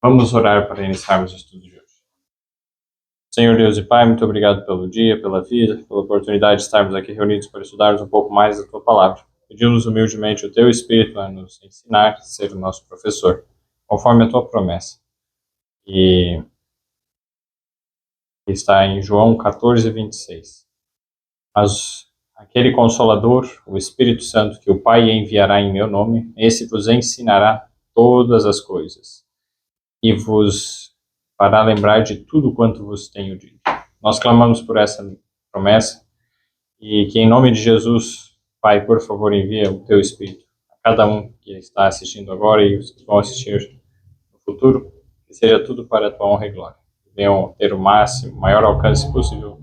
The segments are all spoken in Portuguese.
Vamos orar para iniciarmos o estudo de hoje. Senhor Deus e Pai, muito obrigado pelo dia, pela vida, pela oportunidade de estarmos aqui reunidos para estudarmos um pouco mais da Tua Palavra. Pedimos humildemente o Teu Espírito a nos ensinar, ser o nosso professor, conforme a Tua promessa. E está em João 14, 26. Mas aquele Consolador, o Espírito Santo, que o Pai enviará em meu nome, esse vos ensinará todas as coisas e vos fará lembrar de tudo quanto vos tenho dito. Nós clamamos por essa promessa e que em nome de Jesus, Pai, por favor, envia o Teu Espírito a cada um que está assistindo agora e os que vão assistir no futuro, que seja tudo para a Tua honra e glória. Que venham ter o máximo, o maior alcance possível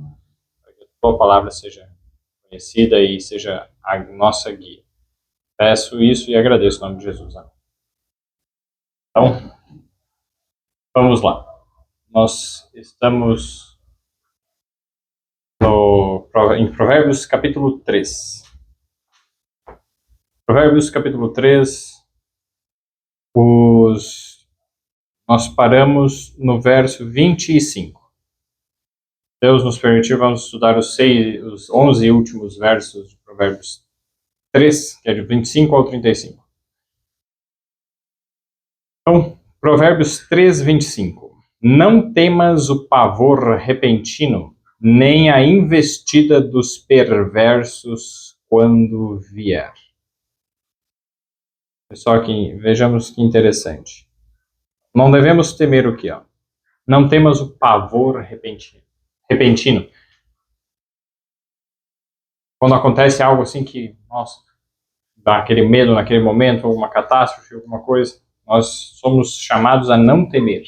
para que a Tua palavra seja conhecida e seja a nossa guia. Peço isso e agradeço em nome de Jesus. Amém. Então, vamos lá. Nós estamos em Provérbios capítulo 3. Provérbios capítulo 3, nós paramos no verso 25. Deus nos permitiu, vamos estudar os 11 últimos versos de Provérbios 3, que é de 25 ao 35. Então, Provérbios 3, 25. Não temas o pavor repentino, nem a investida dos perversos quando vier. Pessoal, aqui, vejamos que interessante. Não devemos temer o quê? Não temos o pavor repentino. Quando acontece algo assim que, nossa, dá aquele medo naquele momento, alguma catástrofe, alguma coisa, nós somos chamados a não temer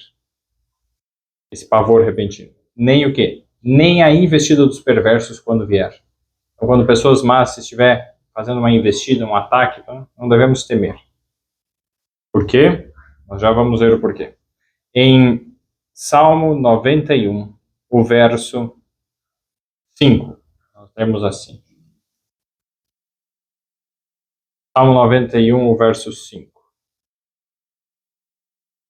esse pavor repentino. Nem o quê? Nem a investida dos perversos quando vier. Então, quando pessoas más estiver fazendo uma investida, um ataque, então, não devemos temer. Por quê? Nós já vamos ver o porquê. Em Salmo 91, o verso 5, nós temos assim. Salmo 91, o verso 5.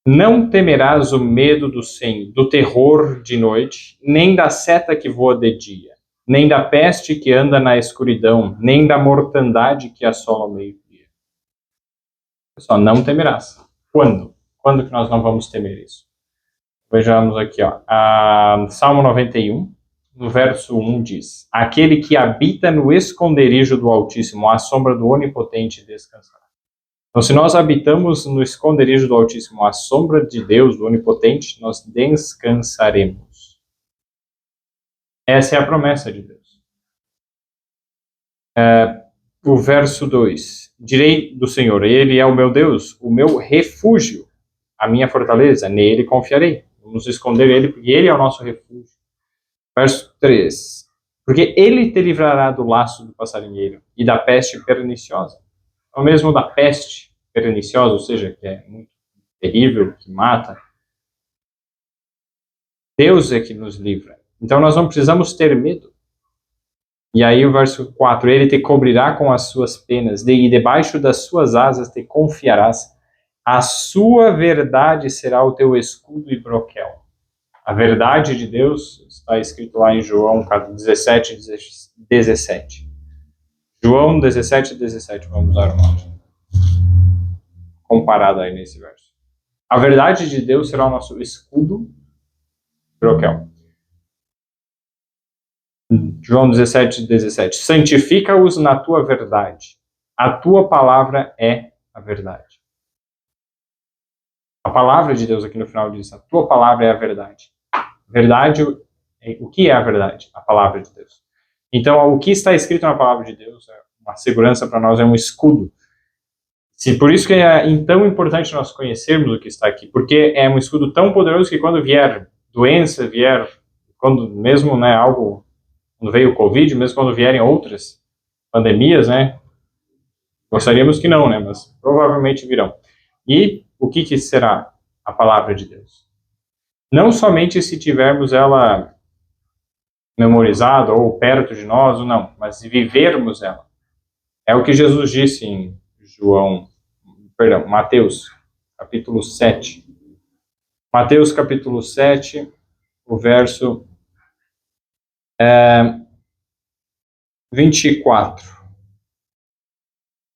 Não temerás o medo do terror de noite, nem da seta que voa de dia, nem da peste que anda na escuridão, nem da mortandade que assola ao meio-dia. Pessoal, não temerás. Quando? Quando que nós não vamos temer isso? Vejamos aqui, Salmo 91, no verso 1 diz: Aquele que habita no esconderijo do Altíssimo, à sombra do Onipotente descansará. Então, se nós habitamos no esconderijo do Altíssimo, à sombra de Deus, do Onipotente, nós descansaremos. Essa é a promessa de Deus. O verso 2: Direi do Senhor, Ele é o meu Deus, o meu refúgio, a minha fortaleza, nele confiarei. Vamos esconder Ele, porque Ele é o nosso refúgio. Verso 3: Porque Ele te livrará do laço do passarinheiro e da peste perniciosa. Ou mesmo da peste perniciosa, ou seja, que é muito terrível, que mata. Deus é que nos livra. Então nós não precisamos ter medo. E aí o verso 4, Ele te cobrirá com as suas penas, e debaixo das suas asas te confiarás. A sua verdade será o teu escudo e broquel. A verdade de Deus está escrito lá em João 17, 17. João 17, 17, vamos usar o nome. Comparado aí nesse verso. A verdade de Deus será o nosso escudo e broquel. João 17, 17. Santifica-os na tua verdade. A tua palavra é a verdade. A palavra de Deus aqui no final diz, a tua palavra é a verdade. Verdade, o que é a verdade? A palavra de Deus. Então, o que está escrito na palavra de Deus é uma segurança para nós, é um escudo. Por isso que é tão importante nós conhecermos o que está aqui, porque é um escudo tão poderoso que quando vier doença, quando mesmo, quando veio o Covid, mesmo quando vierem outras pandemias, gostaríamos que não, mas provavelmente virão. E o que será a palavra de Deus? Não somente se tivermos ela memorizada ou perto de nós, ou não, mas vivermos ela. É o que Jesus disse em Mateus, capítulo 7. Mateus capítulo 7, o verso 24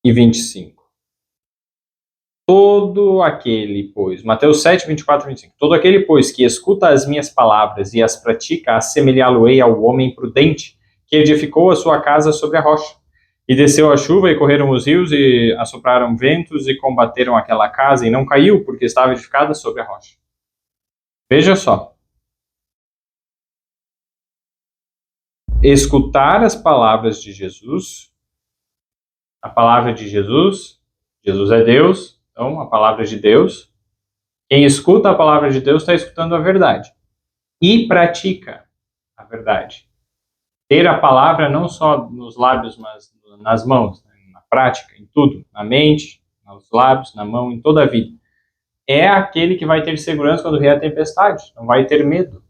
e 25. Todo aquele, pois, Mateus 7, 24 e 25. Todo aquele, pois, que escuta as minhas palavras e as pratica, assemelhá-lo-ei ao homem prudente, que edificou a sua casa sobre a rocha. E desceu a chuva, e correram os rios, e assopraram ventos, e combateram aquela casa, e não caiu, porque estava edificada sobre a rocha. Veja só. Escutar as palavras de Jesus, a palavra de Jesus, Jesus é Deus, então a palavra de Deus. Quem escuta a palavra de Deus está escutando a verdade. E pratica a verdade. Ter a palavra não só nos lábios, mas nas mãos, né? Na prática, em tudo, na mente, nos lábios, na mão, em toda a vida. É aquele que vai ter segurança quando vier a tempestade, não vai ter medo,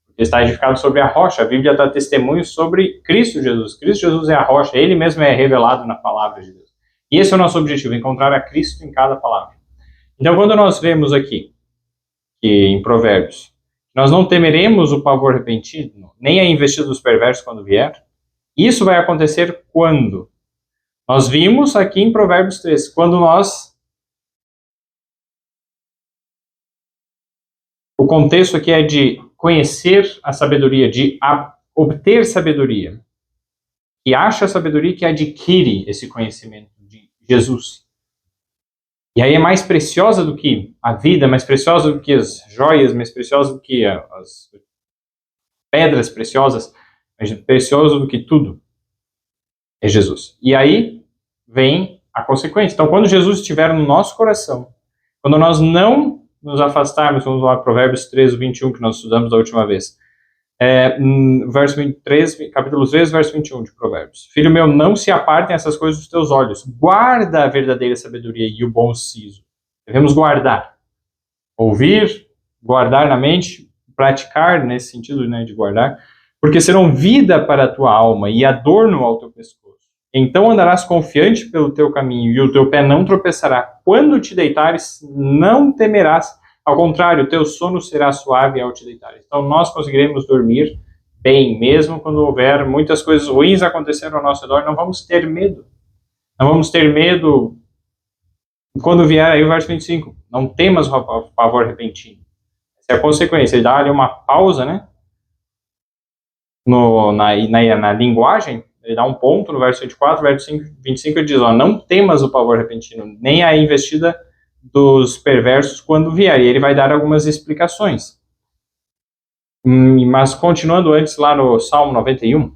porque está edificado sobre a rocha. A Bíblia dá testemunho sobre Cristo Jesus. Cristo Jesus é a rocha, ele mesmo é revelado na palavra de Deus. E esse é o nosso objetivo, encontrar a Cristo em cada palavra. Então, quando nós vemos aqui, que em Provérbios, nós não temeremos o pavor repentino, nem a investida dos perversos quando vier. Isso vai acontecer quando? Nós vimos aqui em Provérbios 3, quando o contexto aqui é de conhecer a sabedoria, de obter sabedoria, que acha a sabedoria, que adquire esse conhecimento de Jesus. E aí é mais preciosa do que a vida, mais preciosa do que as joias, mais preciosa do que as pedras preciosas, mais precioso do que tudo é Jesus. E aí vem a consequência. Então, quando Jesus estiver no nosso coração, quando nós não nos afastarmos, vamos lá, Provérbios 13, 21, que nós estudamos da última vez, verso 23, capítulo 3, verso 21 de Provérbios. Filho meu, não se apartem essas coisas dos teus olhos. Guarda a verdadeira sabedoria e o bom siso. Devemos guardar. Ouvir, guardar na mente, praticar nesse sentido, né, de guardar, porque serão vida para a tua alma e adorno ao teu pescoço. Então andarás confiante pelo teu caminho e o teu pé não tropeçará. Quando te deitares, não temerás. Ao contrário, o teu sono será suave ao te deitares. Então nós conseguiremos dormir bem, mesmo quando houver muitas coisas ruins acontecendo ao nosso redor. Não vamos ter medo. Não vamos ter medo quando vier aí o verso 25. Não temas o pavor repentino. Essa é a consequência. Ele dá ali uma pausa, né? Na linguagem, ele dá um ponto no verso 24, verso 25 ele diz, ó, não temas o pavor repentino, nem a investida dos perversos quando vier. E ele vai dar algumas explicações. Mas continuando antes lá no Salmo 91,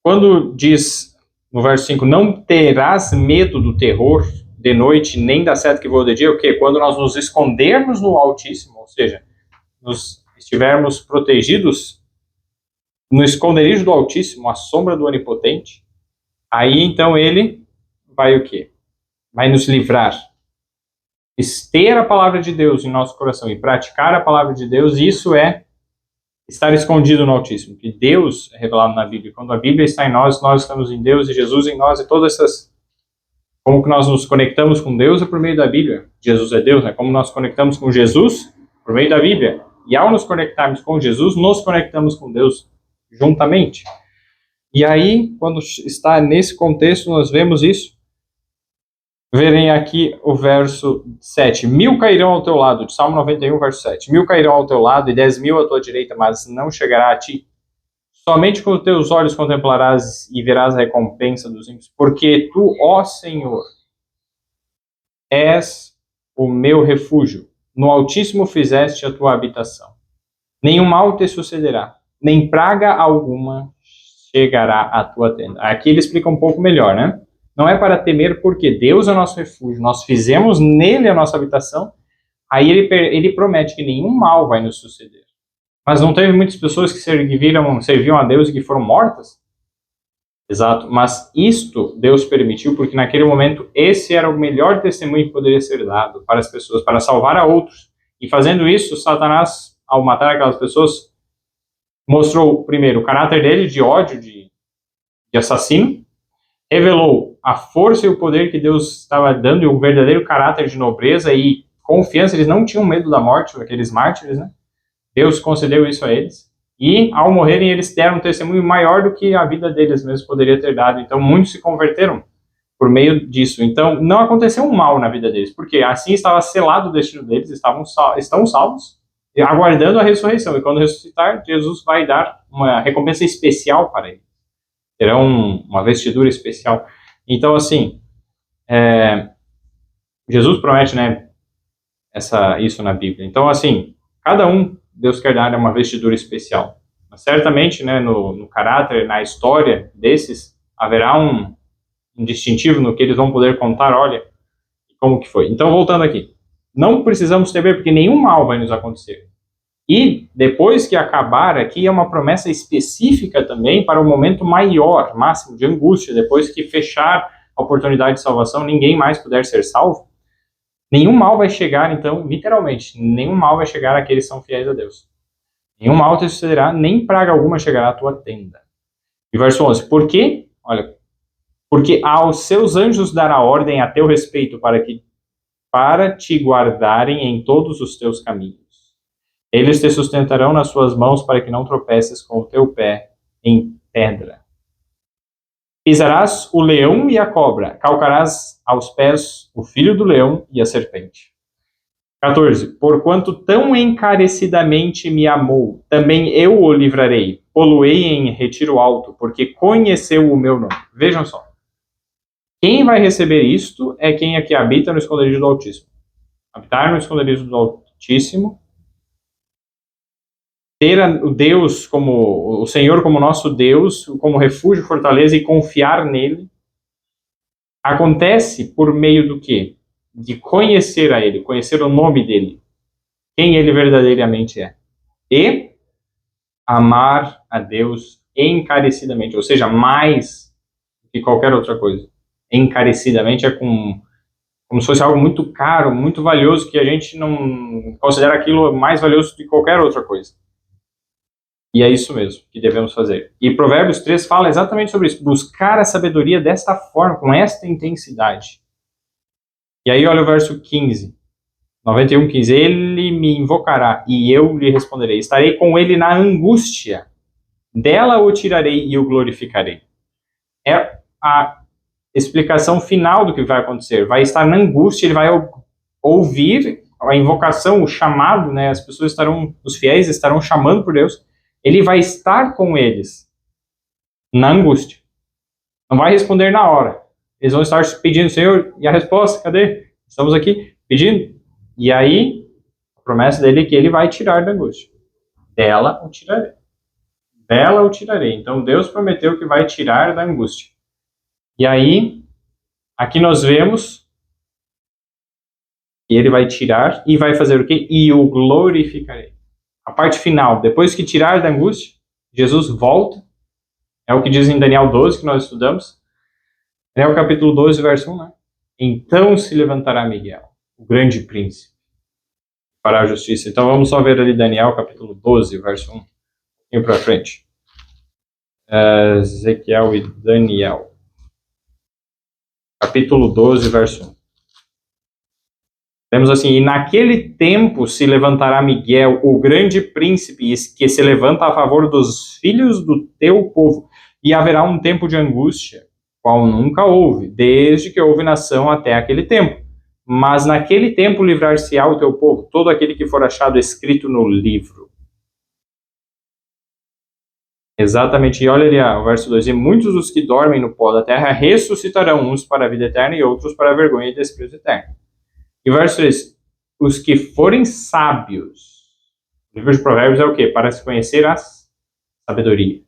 quando diz no verso 5, não terás medo do terror de noite, nem da seta que voa de dia, o quê? Quando nós nos escondermos no Altíssimo, ou seja, nos estivermos protegidos no esconderijo do Altíssimo, à sombra do Onipotente, aí então ele vai o quê? Vai nos livrar. Ter a palavra de Deus em nosso coração e praticar a palavra de Deus, isso é estar escondido no Altíssimo, que Deus é revelado na Bíblia. Quando a Bíblia está em nós, nós estamos em Deus, e Jesus em nós, e todas essas... Como que nós nos conectamos com Deus é por meio da Bíblia. Jesus é Deus, né? Como nós conectamos com Jesus por meio da Bíblia. E ao nos conectarmos com Jesus, nos conectamos com Deus juntamente. E aí, quando está nesse contexto, nós vemos isso. Verem aqui o verso 7. 1000 cairão ao teu lado, de Salmo 91, verso 7. 1000 cairão ao teu lado e 10.000 à tua direita, mas não chegará a ti. Somente com os teus olhos contemplarás e verás a recompensa dos ímpios, porque tu, ó Senhor, és o meu refúgio. No Altíssimo fizeste a tua habitação. Nenhum mal te sucederá, nem praga alguma chegará à tua tenda. Aqui ele explica um pouco melhor, né? Não é para temer, porque Deus é o nosso refúgio, nós fizemos nele a nossa habitação, aí ele promete que nenhum mal vai nos suceder. Mas não teve muitas pessoas que serviam a Deus e que foram mortas? Exato, mas isto Deus permitiu porque naquele momento esse era o melhor testemunho que poderia ser dado para as pessoas, para salvar a outros. E fazendo isso, Satanás, ao matar aquelas pessoas, mostrou primeiro o caráter dele de ódio, de assassino, revelou a força e o poder que Deus estava dando e o verdadeiro caráter de nobreza e confiança, eles não tinham medo da morte, aqueles mártires, né? Deus concedeu isso a eles. E, ao morrerem, eles deram um testemunho maior do que a vida deles mesmos poderia ter dado. Então, muitos se converteram por meio disso. Então, não aconteceu um mal na vida deles, porque assim estava selado o destino deles, estão salvos, aguardando a ressurreição. E quando ressuscitar, Jesus vai dar uma recompensa especial para eles. Terão uma vestidura especial. Então, assim, Jesus promete, né, isso na Bíblia. Então, assim, cada um, Deus quer dar uma vestidura especial. Mas certamente, né, no caráter, na história desses, haverá um distintivo no que eles vão poder contar, olha, como que foi. Então, voltando aqui. Não precisamos temer, porque nenhum mal vai nos acontecer. E, depois que acabar aqui, é uma promessa específica também para um momento maior, máximo, de angústia. Depois que fechar a oportunidade de salvação, ninguém mais puder ser salvo. Nenhum mal vai chegar, então, literalmente, nenhum mal vai chegar àqueles que são fiéis a Deus. Nenhum mal te sucederá, nem praga alguma chegará à tua tenda. E verso 11, por quê? Olha, porque aos seus anjos dará ordem a teu respeito para te guardarem em todos os teus caminhos. Eles te sustentarão nas suas mãos para que não tropeces com o teu pé em pedra. Pisarás o leão e a cobra, calcarás aos pés o filho do leão e a serpente. 14. Porquanto tão encarecidamente me amou, também eu o livrarei, poluei em retiro alto, porque conheceu o meu nome. Vejam só. Quem vai receber isto é quem aqui habita no esconderijo do Altíssimo. Habitar no esconderijo do Altíssimo, ter o Deus como, o Senhor como nosso Deus, como refúgio, fortaleza e confiar nele, acontece por meio do quê? De conhecer a ele, conhecer o nome dele, quem ele verdadeiramente é. E amar a Deus encarecidamente, ou seja, mais do que qualquer outra coisa. Encarecidamente é como se fosse algo muito caro, muito valioso, que a gente não considera aquilo mais valioso do que qualquer outra coisa. E é isso mesmo que devemos fazer. E Provérbios 3 fala exatamente sobre isso. Buscar a sabedoria desta forma, com esta intensidade. E aí olha o verso 15. 91, 15. Ele me invocará e eu lhe responderei. Estarei com ele na angústia. Dela o tirarei e o glorificarei. É a explicação final do que vai acontecer. Vai estar na angústia, ele vai ouvir a invocação, o chamado, né? As pessoas os fiéis estarão chamando por Deus. Ele vai estar com eles na angústia. Não vai responder na hora. Eles vão estar pedindo, Senhor, e a resposta? Cadê? Estamos aqui pedindo. E aí, a promessa dele é que ele vai tirar da angústia. Dela o tirarei. Dela o tirarei. Então, Deus prometeu que vai tirar da angústia. E aí, aqui nós vemos que ele vai tirar e vai fazer o quê? E o glorificarei. A parte final, depois que tirar da angústia, Jesus volta. É o que diz em Daniel 12, que nós estudamos. Daniel capítulo 12, verso 1, né? Então se levantará Miguel, o grande príncipe, para a justiça. Então vamos só ver ali Daniel capítulo 12, verso 1. E para frente. Ezequiel e Daniel. Capítulo 12, verso 1. Temos assim, e naquele tempo se levantará Miguel, o grande príncipe, que se levanta a favor dos filhos do teu povo, e haverá um tempo de angústia, qual nunca houve, desde que houve nação até aquele tempo. Mas naquele tempo livrar-se-á o teu povo, todo aquele que for achado escrito no livro. Exatamente, e olha ali o verso 2, e muitos dos que dormem no pó da terra ressuscitarão, uns para a vida eterna e outros para a vergonha e desprezo eterno. E verso 3, os que forem sábios. O livro de Provérbios é o quê? Para se conhecer a sabedoria.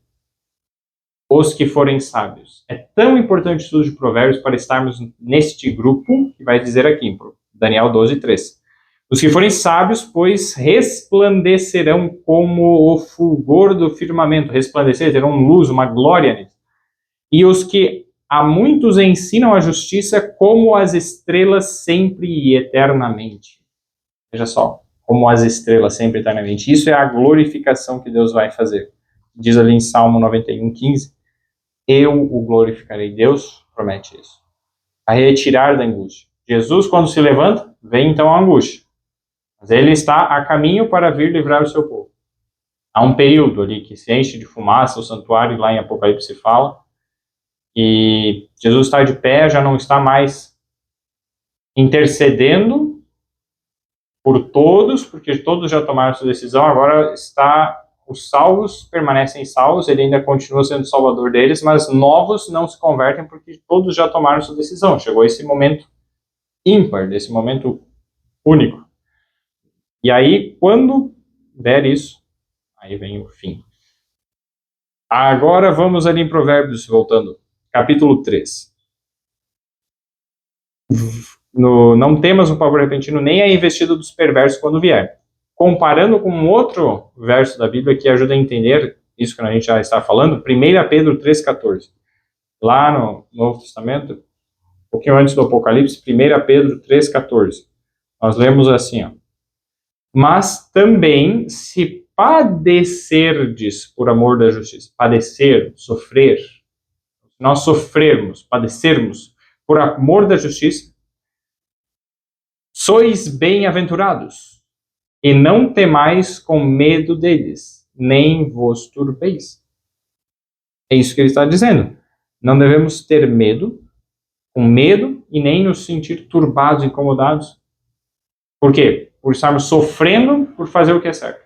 Os que forem sábios. É tão importante o estudo de Provérbios para estarmos neste grupo, que vai dizer aqui, em Daniel 12, 3. Os que forem sábios, pois resplandecerão como o fulgor do firmamento. Resplandecer, terão luz, uma glória neles. E os que a muitos ensinam a justiça como as estrelas sempre e eternamente. Veja só, como as estrelas sempre e eternamente. Isso é a glorificação que Deus vai fazer. Diz ali em Salmo 91, 15, eu o glorificarei. Deus promete isso. A retirar da angústia. Jesus, quando se levanta, vem então a angústia. Mas ele está a caminho para vir livrar o seu povo. Há um período ali que se enche de fumaça, o santuário lá em Apocalipse fala, e Jesus está de pé, já não está mais intercedendo por todos, porque todos já tomaram sua decisão, agora os salvos permanecem salvos, ele ainda continua sendo salvador deles, mas novos não se convertem porque todos já tomaram sua decisão. Chegou esse momento ímpar, desse momento único. E aí, quando der isso, aí vem o fim. Agora vamos ali em Provérbios, voltando, capítulo 3. Não temas o pavor repentino, nem a investida dos perversos quando vier. Comparando com um outro verso da Bíblia que ajuda a entender isso que a gente já está falando, 1 Pedro 3,14. Lá no Novo Testamento, um pouquinho antes do Apocalipse, 1 Pedro 3,14. Nós lemos assim, ó. Mas também, se padecerdes por amor da justiça, padecer, sofrer, nós sofrermos, padecermos por amor da justiça, sois bem-aventurados, e não temais com medo deles, nem vos turbeis. É isso que ele está dizendo. Não devemos ter medo, com medo, e nem nos sentir turbados, incomodados. Por quê? Por estarmos sofrendo por fazer o que é certo.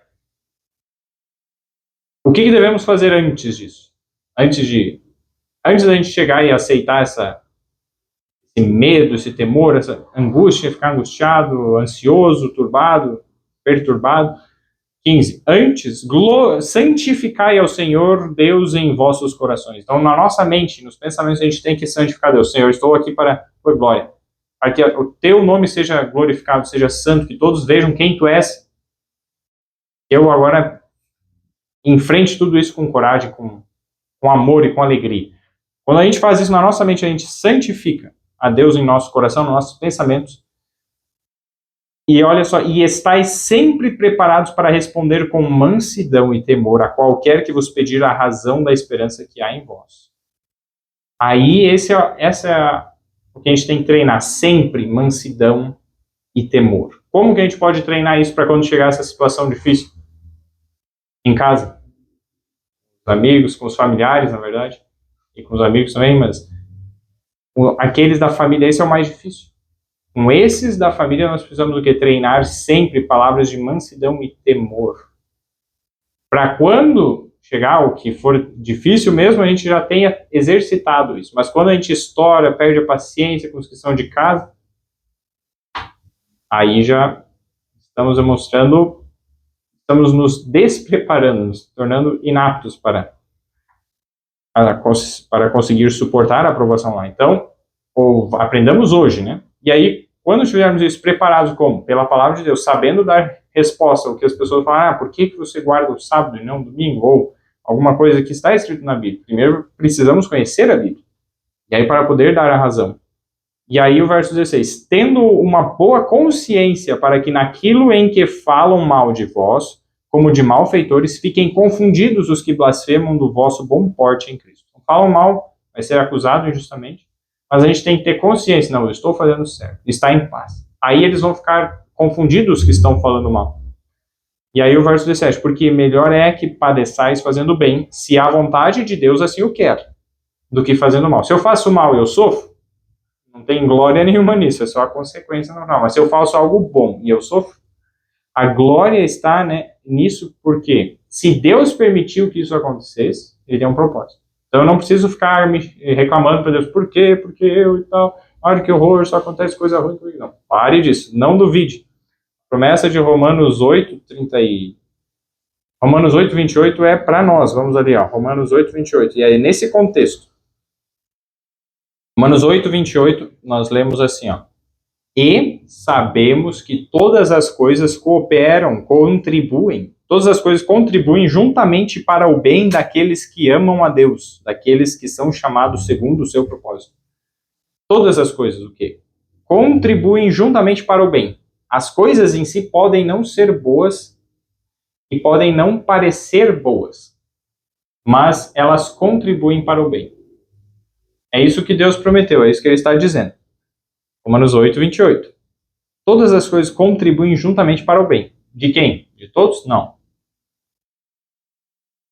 O que devemos fazer antes disso? Antes da gente chegar e aceitar esse medo, esse temor, essa angústia, ficar angustiado, ansioso, turbado, perturbado. 15. Antes, santificai ao Senhor Deus em vossos corações. Então, na nossa mente, nos pensamentos, a gente tem que santificar Deus. Senhor, estou aqui para a tua glória. Para que o teu nome seja glorificado, seja santo, que todos vejam quem tu és. Eu agora enfrente tudo isso com coragem, com amor e com alegria. Quando a gente faz isso na nossa mente, a gente santifica a Deus em nosso coração, nos nossos pensamentos. E olha só, e estáis sempre preparados para responder com mansidão e temor a qualquer que vos pedir a razão da esperança que há em vós. Aí, essa é o que a gente tem que treinar, sempre mansidão e temor. Como que a gente pode treinar isso para quando chegar essa situação difícil? Em casa. Com os amigos, com os familiares, na verdade. E com os amigos também, mas aqueles da família, esse é o mais difícil. Com esses da família, nós precisamos do que? Treinar sempre palavras de mansidão e temor. Para quando chegar o que for difícil mesmo, a gente já tenha exercitado isso. Mas quando a gente estoura, perde a paciência com os que são de casa, aí já estamos demonstrando, estamos nos despreparando, nos tornando inaptos para conseguir suportar a aprovação lá. Então, aprendamos hoje, né? E aí, quando estivermos isso preparados como? Pela palavra de Deus, sabendo dar resposta ao que as pessoas falam, por que você guarda o sábado e não o domingo? Ou alguma coisa que está escrito na Bíblia. Primeiro, precisamos conhecer a Bíblia. E aí, para poder dar a razão. E aí, o verso 16. Tendo uma boa consciência para que naquilo em que falam mal de vós, como de malfeitores, fiquem confundidos os que blasfemam do vosso bom porte em Cristo. Então, falam mal, vai ser acusado injustamente. Mas a gente tem que ter consciência, não, eu estou fazendo certo, está em paz. Aí eles vão ficar confundidos que estão falando mal. E aí o verso 17, porque melhor é que padeçais fazendo bem, se a vontade de Deus assim o quer, do que fazendo mal. Se eu faço mal e eu sofro, não tem glória nenhuma nisso, é só a consequência normal. Mas se eu faço algo bom e eu sofro, a glória está, né, nisso, porque se Deus permitiu que isso acontecesse, ele tem um propósito. Então eu não preciso ficar me reclamando para Deus, por quê? Porque eu e tal. Olha que horror, só acontece coisa ruim comigo. Não, pare disso, não duvide. A promessa de Romanos 8, 28 é para nós. Vamos ali, ó, Romanos 8, 28. E aí, nesse contexto, Romanos 8, 28, nós lemos assim, ó. E sabemos que todas as coisas contribuem. Todas as coisas contribuem juntamente para o bem daqueles que amam a Deus, daqueles que são chamados segundo o seu propósito. Todas as coisas, o quê? Contribuem juntamente para o bem. As coisas em si podem não ser boas e podem não parecer boas, mas elas contribuem para o bem. É isso que Deus prometeu, é isso que ele está dizendo. Romanos 8, 28. todas as coisas contribuem juntamente para o bem. De quem? De todos? Não.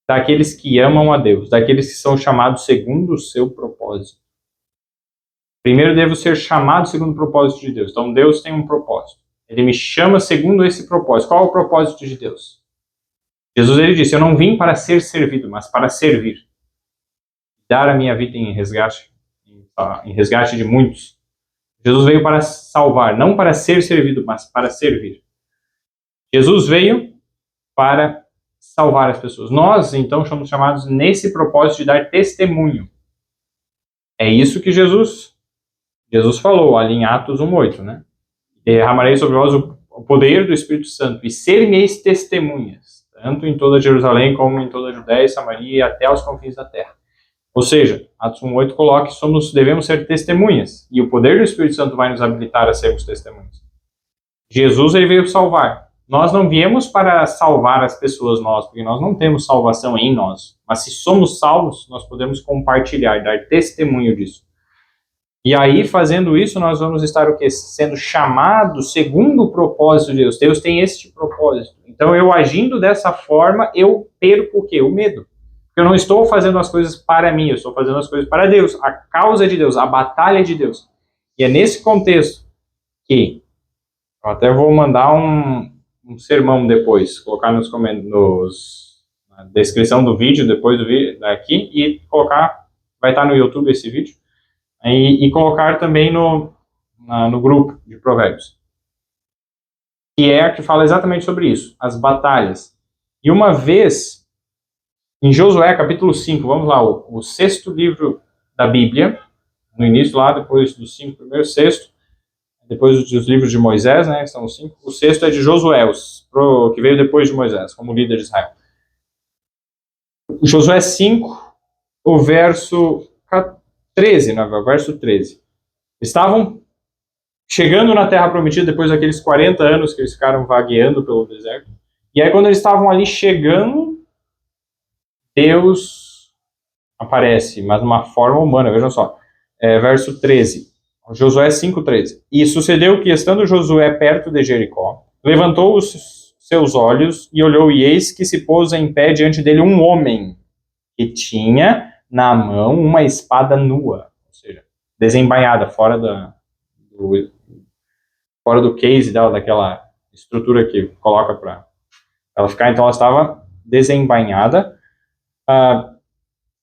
Daqueles que amam a Deus, daqueles que são chamados segundo o seu propósito. Primeiro devo ser chamado segundo o propósito de Deus. Então Deus tem um propósito. Ele me chama segundo esse propósito. Qual é o propósito de Deus? Jesus, ele disse, eu não vim para ser servido, mas para servir. Dar a minha vida em resgate de muitos. Jesus veio para salvar, não para ser servido, mas para servir. Jesus veio para salvar as pessoas. Nós, então, somos chamados nesse propósito de dar testemunho. É isso que Jesus falou ali em Atos 1:8, né? Derramarei sobre vós o poder do Espírito Santo e ser-me-eis testemunhas, tanto em toda Jerusalém como em toda a Judéia e Samaria e até aos confins da terra. Ou seja, Atos 1:8 coloca que devemos ser testemunhas, e o poder do Espírito Santo vai nos habilitar a sermos testemunhas. Jesus, ele veio salvar. Nós não viemos para salvar as pessoas nós, porque nós não temos salvação em nós. Mas se somos salvos, nós podemos compartilhar, dar testemunho disso. E aí, fazendo isso, nós vamos estar o quê? Sendo chamados segundo o propósito de Deus. Deus tem este propósito. Então, eu agindo dessa forma, eu perco o quê? O medo. Porque eu não estou fazendo as coisas para mim, eu estou fazendo as coisas para Deus. A causa de Deus, a batalha de Deus. E é nesse contexto que eu até vou mandar um sermão depois, colocar na descrição do vídeo, depois do vídeo daqui, e colocar, vai estar no YouTube esse vídeo, e colocar também no grupo de provérbios, que fala exatamente sobre isso, as batalhas. E uma vez, em Josué capítulo 5, vamos lá, o 6º livro da Bíblia, no início lá, depois dos 5 primeiros, 6º, depois dos livros de Moisés, né, que são os 5, o 6º é de Josué, que veio depois de Moisés, como líder de Israel. Josué 5, o verso 13, né, o verso 13. Estavam chegando na Terra Prometida depois daqueles 40 anos que eles ficaram vagueando pelo deserto. E aí, quando eles estavam ali chegando, Deus aparece, mas de uma forma humana, vejam só. Verso 13. Josué 5:13. E sucedeu que, estando Josué perto de Jericó, levantou os seus olhos e olhou, e eis que se pôs em pé diante dele um homem que tinha na mão uma espada nua, ou seja, desembainhada, fora do case dela, daquela estrutura que coloca para ela ficar. Então ela estava desembainhada,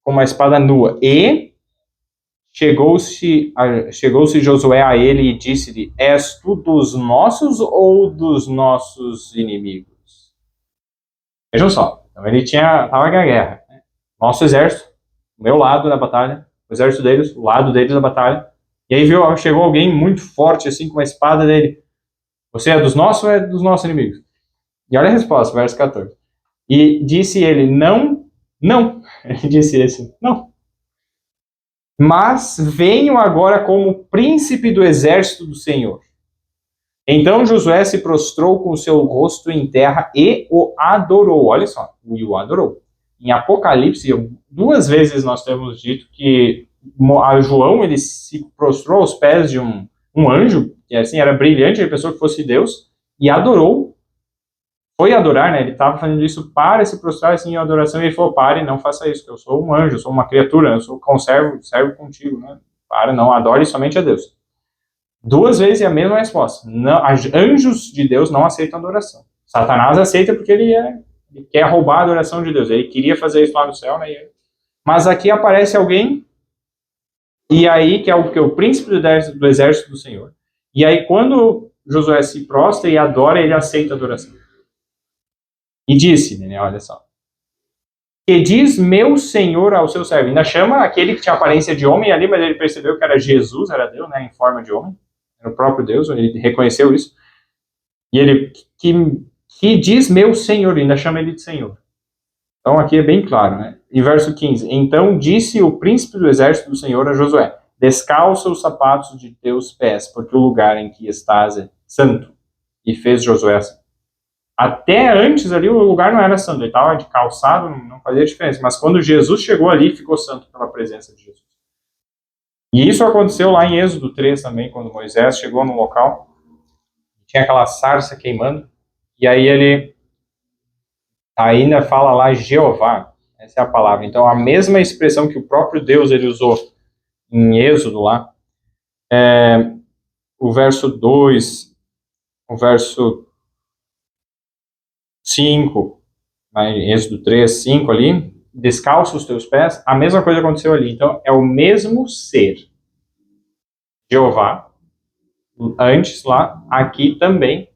com uma espada nua. E chegou-se Josué a ele e disse-lhe, és tu dos nossos ou dos nossos inimigos? Vejam só, então ele estava na guerra, né? Nosso exército, o meu lado da batalha, o exército deles, o lado deles da batalha, e aí chegou alguém muito forte, assim, com uma espada dele, você é dos nossos ou é dos nossos inimigos? E olha a resposta, verso 14. E disse ele, não, ele disse esse, não. Mas venho agora como príncipe do exército do Senhor. Então Josué se prostrou com o seu rosto em terra e o adorou. Olha só, o adorou. Em Apocalipse, 2 vezes nós temos dito que a João ele se prostrou aos pés de um anjo, que assim era brilhante, ele pensou que fosse Deus, e adorou. Foi adorar, né? Ele estava fazendo isso para se prostrar assim, em adoração, e ele falou, pare, não faça isso, eu sou um anjo, eu sou uma criatura, eu sou servo contigo, né? Para, não, adore somente a Deus. 2 vezes é a mesma resposta. Não, anjos de Deus não aceitam adoração. Satanás aceita porque ele quer roubar a adoração de Deus, ele queria fazer isso lá no céu, né? Mas aqui aparece alguém, e aí, que é o príncipe do exército do Senhor, e aí quando Josué se prostra e adora, ele aceita a adoração. E disse, né, olha só, que diz meu Senhor ao seu servo. Ainda chama aquele que tinha aparência de homem ali, mas ele percebeu que era Jesus, era Deus, né, em forma de homem. Era o próprio Deus, ele reconheceu isso. E ele, que diz meu Senhor, ainda chama ele de Senhor. Então aqui é bem claro, né? Em verso 15, então disse o príncipe do exército do Senhor a Josué, descalça os sapatos de teus pés, porque o lugar em que estás é santo. E fez Josué assim. Até antes ali o lugar não era santo, ele estava de calçado, não fazia diferença. Mas quando Jesus chegou ali, ficou santo pela presença de Jesus. E isso aconteceu lá em Êxodo 3 também, quando Moisés chegou no local, tinha aquela sarça queimando, e aí ele ainda fala lá Jeová, essa é a palavra. Então, a mesma expressão que o próprio Deus ele usou em Êxodo lá, o verso 2, o verso 5, em Êxodo 3, 5 ali, descalça os teus pés, a mesma coisa aconteceu ali. Então, é o mesmo ser, Jeová, antes lá, aqui também,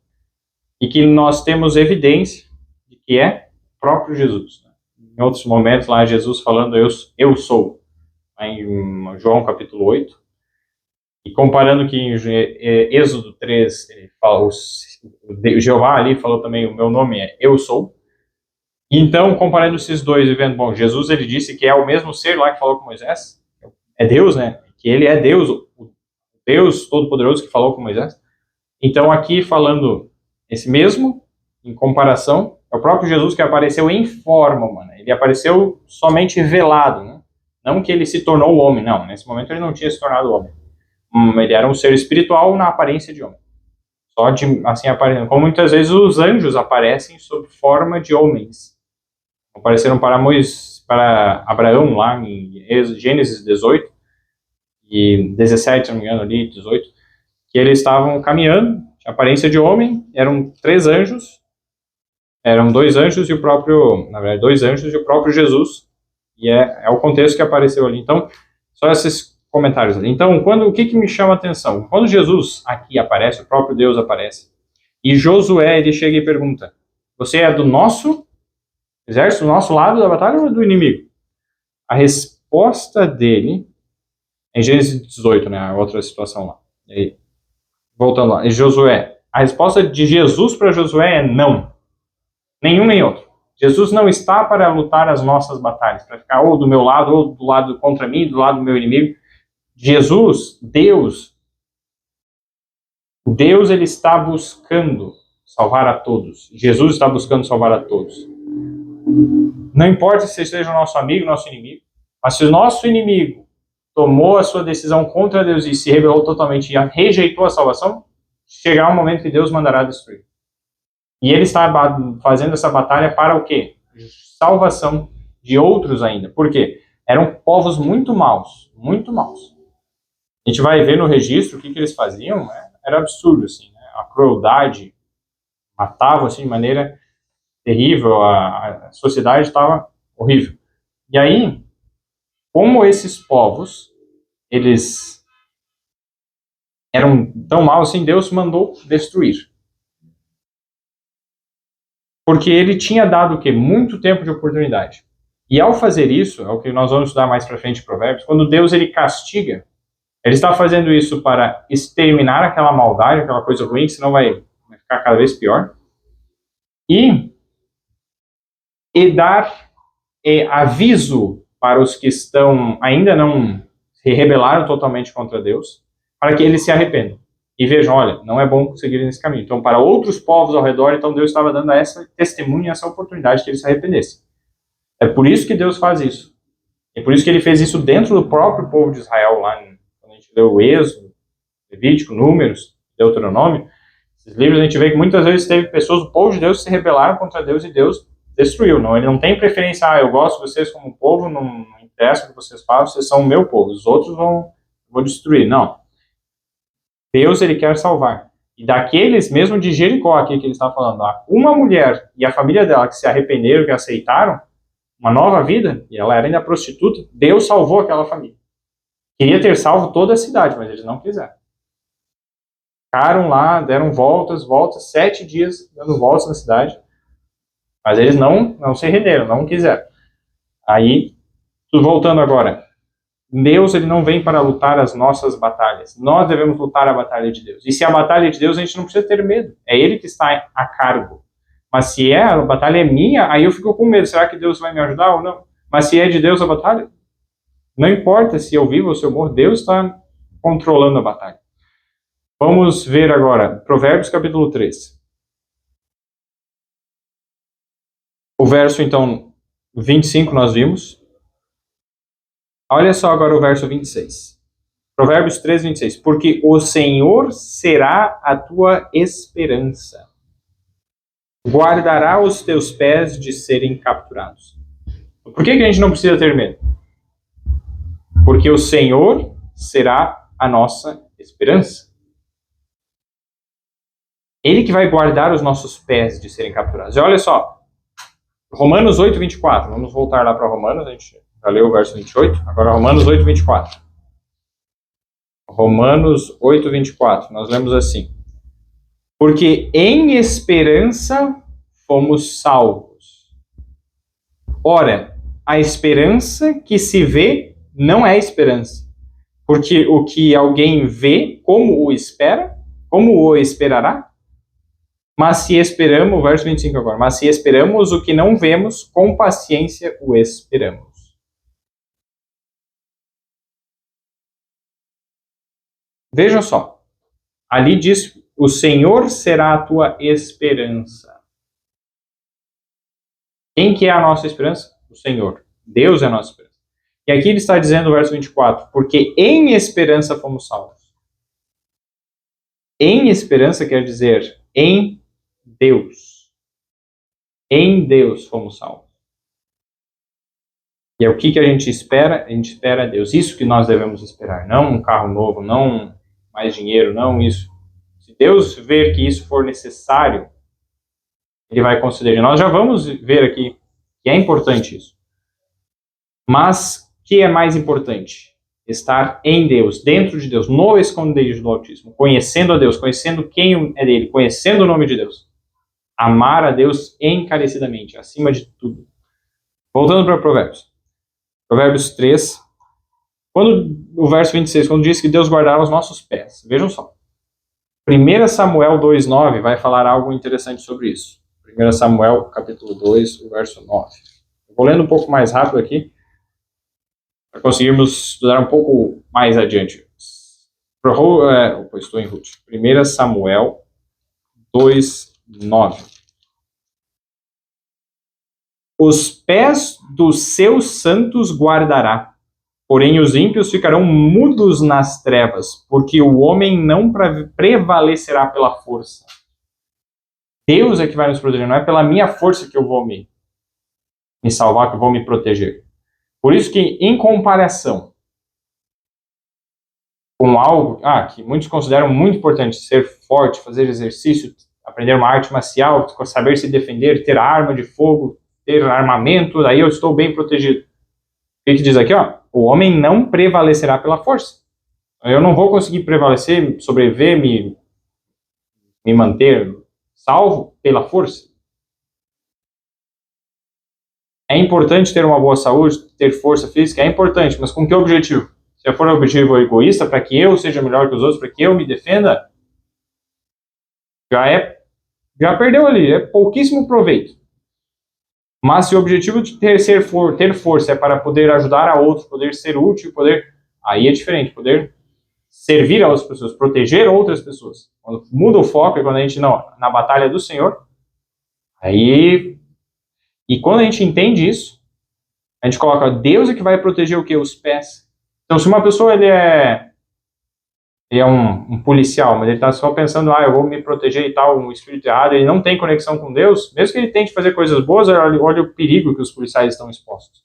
e que nós temos evidência de que é o próprio Jesus. Em outros momentos lá, Jesus falando, eu sou, em João capítulo 8, e comparando que em Êxodo 3, ele fala, o Jeová ali falou também, o meu nome é Eu Sou. Então, comparando esses dois e vendo, bom, Jesus ele disse que é o mesmo ser lá que falou com Moisés, é Deus, né? Que ele é Deus, o Deus Todo-Poderoso que falou com Moisés. Então, aqui falando esse mesmo, em comparação, é o próprio Jesus que apareceu em forma humana. Ele apareceu somente velado, né? Não que ele se tornou homem, não. Nesse momento ele não tinha se tornado homem. Ele era um ser espiritual na aparência de homem. Só de, assim, aparecendo. Como muitas vezes os anjos aparecem sob forma de homens. Apareceram para Abraão lá em Gênesis 18 e 17, se não me engano, ali, 18, que eles estavam caminhando, tinha aparência de homem, eram 3 anjos, eram 2 anjos e o próprio, na verdade, 2 anjos e o próprio Jesus, e é o contexto que apareceu ali. Então, só esses comentários ali. Então, o que me chama a atenção? Quando Jesus aqui aparece, o próprio Deus aparece, e Josué, ele chega e pergunta, você é do nosso exército, do nosso lado da batalha ou do inimigo? A resposta dele, em Gênesis 18, né, a outra situação lá. E aí, voltando lá, Josué. A resposta de Jesus para Josué é não. Nenhum nem outro. Jesus não está para lutar as nossas batalhas, para ficar ou do meu lado, ou do lado contra mim, do lado do meu inimigo. Jesus, Deus, ele está buscando salvar a todos. Jesus está buscando salvar a todos. Não importa se seja o nosso amigo, nosso inimigo, mas se o nosso inimigo tomou a sua decisão contra Deus e se rebelou totalmente e rejeitou a salvação, chegará um momento que Deus mandará destruir. E ele está fazendo essa batalha para o quê? Salvação de outros ainda. Por quê? Eram povos muito maus, muito maus. A gente vai ver no registro o que eles faziam, né? Era absurdo, assim, né? A crueldade, matavam assim, de maneira terrível, a sociedade estava horrível. E aí, como esses povos, eles eram tão maus assim, Deus mandou destruir. Porque ele tinha dado o quê? Muito tempo de oportunidade. E ao fazer isso, é o que nós vamos estudar mais para frente em Provérbios, quando Deus ele castiga, ele está fazendo isso para exterminar aquela maldade, aquela coisa ruim, senão vai ficar cada vez pior. E dar aviso para os que ainda não se rebelaram totalmente contra Deus, para que eles se arrependam. E vejam, olha, não é bom seguir nesse caminho. Então, para outros povos ao redor, então Deus estava dando essa testemunha, essa oportunidade que eles se arrependessem. É por isso que Deus faz isso. É por isso que ele fez isso dentro do próprio povo de Israel, lá quando a gente leu o Êxodo, Levítico, Números, Deuteronômio. Esses livros a gente vê que muitas vezes teve pessoas do povo de Deus que se rebelaram contra Deus e Deus destruiu. Não, ele não tem preferência, eu gosto de vocês como povo, não interessa o que vocês falam, vocês são o meu povo, os outros vou destruir. Não. Deus, ele quer salvar. E daqueles, mesmo de Jericó aqui que ele está falando, uma mulher e a família dela que se arrependeram, que aceitaram uma nova vida, e ela era ainda prostituta, Deus salvou aquela família. Queria ter salvo toda a cidade, mas eles não quiseram. Ficaram lá, deram voltas, 7 dias dando voltas na cidade, mas eles não se renderam, não quiseram. Aí, voltando agora, Deus ele não vem para lutar as nossas batalhas. Nós devemos lutar a batalha de Deus. E se a batalha é de Deus, a gente não precisa ter medo. É Ele que está a cargo. Mas se a batalha é minha, aí eu fico com medo. Será que Deus vai me ajudar ou não? Mas se é de Deus a batalha, não importa se eu vivo ou se eu morro, Deus está controlando a batalha. Vamos ver agora, Provérbios capítulo 3. O verso, então, 25 nós vimos. Olha só agora o verso 26. Provérbios 3, 26. Porque o Senhor será a tua esperança. Guardará os teus pés de serem capturados. Por que a gente não precisa ter medo? Porque o Senhor será a nossa esperança. Ele que vai guardar os nossos pés de serem capturados. E olha só, Romanos 8, 24. Vamos voltar lá para Romanos, a gente já leu o verso 28. Agora Romanos 8, 24. Romanos 8, 24. Nós lemos assim. Porque em esperança fomos salvos. Ora, a esperança que se vê não é esperança. Porque o que alguém vê, como o espera? Como o esperará? Mas se esperamos, verso 25 agora, mas se esperamos o que não vemos, com paciência o esperamos. Vejam só, ali diz, o Senhor será a tua esperança. Quem que é a nossa esperança? O Senhor. Deus é a nossa esperança. E aqui ele está dizendo no verso 24, porque em esperança fomos salvos. Em esperança quer dizer em Deus. Em Deus fomos salvos. E é o que a gente espera? A gente espera a Deus. Isso que nós devemos esperar. Não um carro novo, não mais dinheiro, não isso. Se Deus ver que isso for necessário, Ele vai conceder. E nós já vamos ver aqui que é importante isso. Mas o que é mais importante? Estar em Deus, dentro de Deus, no esconderijo do Altíssimo, conhecendo a Deus, conhecendo quem é dele, conhecendo o nome de Deus. Amar a Deus encarecidamente, acima de tudo. Voltando para Provérbios. Provérbios 3, o verso 26, quando diz que Deus guardará os nossos pés. Vejam só. 1 Samuel 2,9 vai falar algo interessante sobre isso. 1 Samuel, capítulo 2, o verso 9. Eu vou lendo um pouco mais rápido aqui, para conseguirmos estudar um pouco mais adiante. Estou em Ruth. 1 Samuel 2,9. Os pés dos seus santos guardará, porém os ímpios ficarão mudos nas trevas, porque o homem não prevalecerá pela força. Deus é que vai nos proteger, não é pela minha força que eu vou me salvar, que eu vou me proteger. Por isso que, em comparação com algo que muitos consideram muito importante, ser forte, fazer exercício, aprender uma arte marcial, saber se defender, ter arma de fogo, ter armamento, aí eu estou bem protegido. O que diz aqui? O homem não prevalecerá pela força. Eu não vou conseguir prevalecer, sobreviver, me manter salvo pela força. É importante ter uma boa saúde, ter força física, é importante, mas com que objetivo? Se for um objetivo egoísta, para que eu seja melhor que os outros, para que eu me defenda, já perdeu ali, é pouquíssimo proveito. Mas se o objetivo de ter força é para poder ajudar a outros, poder ser útil, aí é diferente, poder servir a outras pessoas, proteger outras pessoas. Quando muda o foco, é quando a gente, na batalha do Senhor, aí, e quando a gente entende isso, a gente coloca, Deus é que vai proteger o quê? Os pés. Então, se uma pessoa, ele é um policial, mas ele está só pensando, eu vou me proteger e tal, um espírito errado, ele não tem conexão com Deus, mesmo que ele tente fazer coisas boas, olha o perigo que os policiais estão expostos.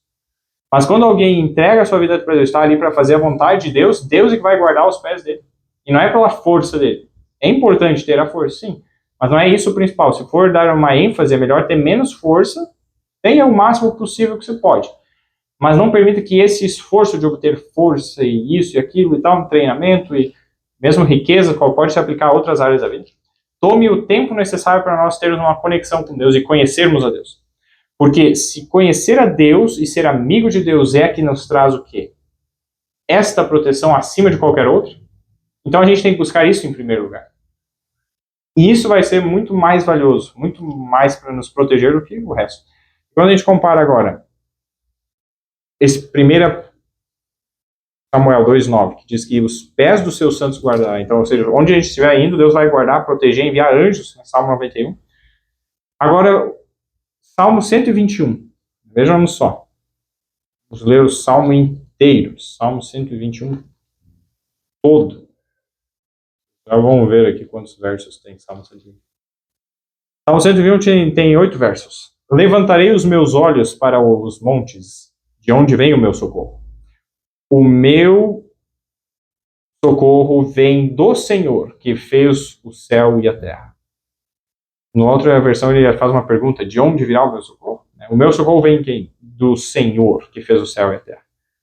Mas quando alguém entrega a sua vida para Deus, está ali para fazer a vontade de Deus, Deus é que vai guardar os pés dele. E não é pela força dele. É importante ter a força, sim, mas não é isso o principal. Se for dar uma ênfase, é melhor ter menos força, tenha o máximo possível que você pode. Mas não permita que esse esforço de obter força e isso e aquilo e tal, um treinamento e mesmo riqueza, qual pode se aplicar a outras áreas da vida, tome o tempo necessário para nós termos uma conexão com Deus e conhecermos a Deus. Porque se conhecer a Deus e ser amigo de Deus é que nos traz o quê? Esta proteção acima de qualquer outra. Então a gente tem que buscar isso em primeiro lugar. E isso vai ser muito mais valioso, muito mais para nos proteger do que o resto. Quando a gente compara agora esse 1 Samuel 2,9, que diz que os pés dos seus santos guardará. Então, ou seja, onde a gente estiver indo, Deus vai guardar, proteger, enviar anjos, né? Salmo 91. Agora, Salmo 121. Vejamos só. Vamos ler o Salmo inteiro. Salmo 121. todo. Já vamos ver aqui quantos versos tem Salmo 120. Salmo 120 tem 8 versos. Levantarei os meus olhos para os montes, de onde vem o meu socorro. O meu socorro vem do Senhor, que fez o céu e a terra. Na outra versão ele faz uma pergunta, de onde virá o meu socorro? O meu socorro vem quem? Do Senhor, que fez o céu e a terra.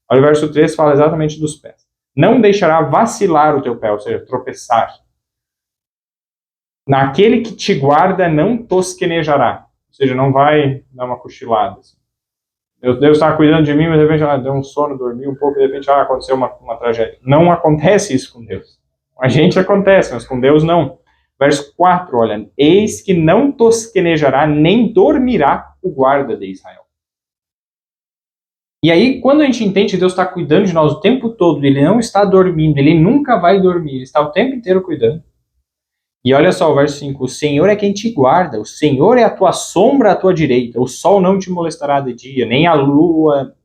Olha, o verso 3 fala exatamente dos pés. Não deixará vacilar o teu pé, ou seja, tropeçar. Naquele que te guarda não tosquenejará. Ou seja, não vai dar uma cochilada. Assim. Deus estava cuidando de mim, mas de repente deu um sono, dormi um pouco, de repente aconteceu uma tragédia. Não acontece isso com Deus. A gente acontece, mas com Deus não. Verso 4, olha. Eis que não tosquenejará, nem dormirá o guarda de Israel. E aí, quando a gente entende que Deus está cuidando de nós o tempo todo, Ele não está dormindo, Ele nunca vai dormir, Ele está o tempo inteiro cuidando. E olha só o verso 5, o Senhor é quem te guarda, o Senhor é a tua sombra à tua direita, o sol não te molestará de dia, nem a lua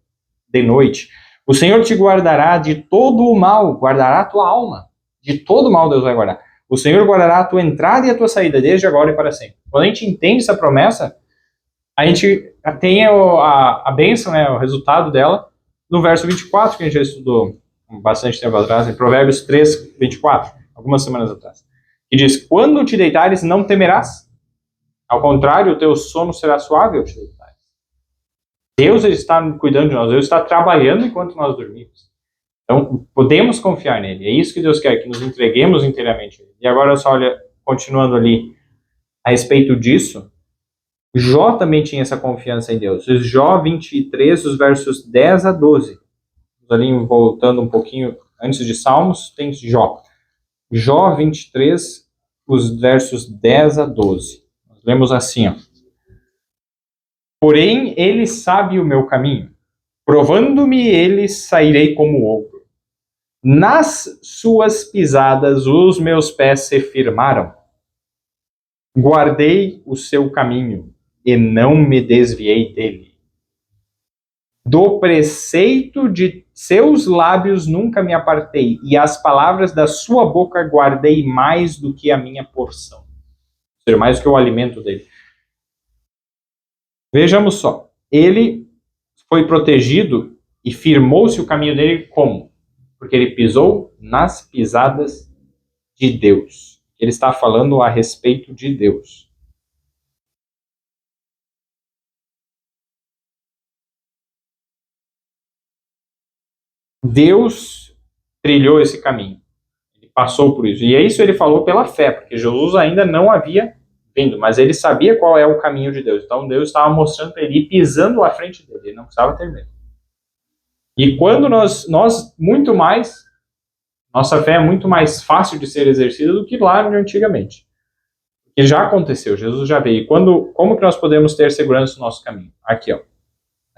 de noite. O Senhor te guardará de todo o mal, guardará a tua alma, de todo o mal Deus vai guardar. O Senhor guardará a tua entrada e a tua saída, desde agora e para sempre. Quando a gente entende essa promessa, a gente tem a bênção, né, o resultado dela, no verso 24, que a gente já estudou bastante tempo atrás, em Provérbios 3, 24, algumas semanas atrás. E diz, quando te deitares, não temerás. Ao contrário, o teu sono será suave ao te deitares. Deus está cuidando de nós, Deus está trabalhando enquanto nós dormimos. Então, podemos confiar nele. É isso que Deus quer, que nos entreguemos inteiramente. E agora, só olha, continuando ali, a respeito disso, Jó também tinha essa confiança em Deus. Jó 23, os versos 10 a 12. Ali, voltando um pouquinho antes de Salmos, tem Jó. Jó 23, os versos 10 a 12. Nós lemos assim, ó. Porém, ele sabe o meu caminho. Provando-me ele, sairei como ouro. Nas suas pisadas, os meus pés se firmaram. Guardei o seu caminho e não me desviei dele. Do preceito de seus lábios nunca me apartei, e as palavras da sua boca guardei mais do que a minha porção. Ou seja, mais do que o alimento dele. Vejamos só. Ele foi protegido e firmou-se o caminho dele como? Porque ele pisou nas pisadas de Deus. Ele está falando a respeito de Deus. Deus trilhou esse caminho. Ele passou por isso. E é isso ele falou pela fé, porque Jesus ainda não havia vindo, mas ele sabia qual é o caminho de Deus. Então Deus estava mostrando para ele ir pisando à frente dele. Ele não precisava ter medo. E quando nós muito mais, nossa fé é muito mais fácil de ser exercida do que lá antigamente. Que já aconteceu, Jesus já veio. E como que nós podemos ter segurança no nosso caminho? Aqui, ó.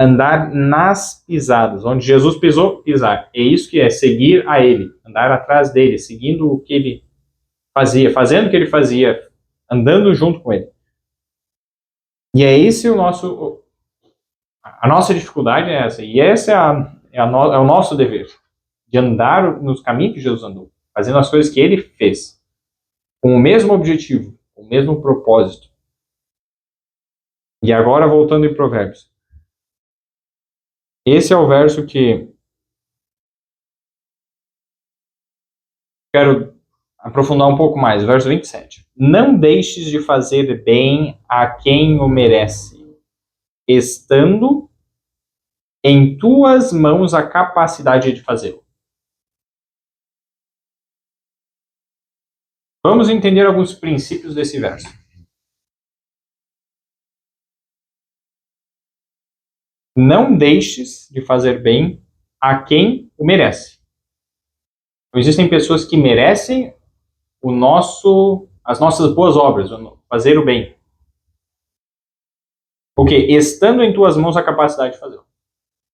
Andar nas pisadas, onde Jesus pisou, pisar. É isso que é seguir a Ele, andar atrás dele, seguindo o que Ele fazia, fazendo o que Ele fazia, andando junto com Ele. E é esse a nossa dificuldade é essa, e esse é o nosso dever, de andar nos caminhos que Jesus andou, fazendo as coisas que Ele fez, com o mesmo objetivo, com o mesmo propósito. E agora, voltando em Provérbios. Esse é o verso que quero aprofundar um pouco mais, verso 27. Não deixes de fazer bem a quem o merece, estando em tuas mãos a capacidade de fazê-lo. Vamos entender alguns princípios desse verso. Não deixes de fazer bem a quem o merece. Então, existem pessoas que merecem as nossas boas obras, fazer o bem. Porque estando em tuas mãos a capacidade de fazê-lo.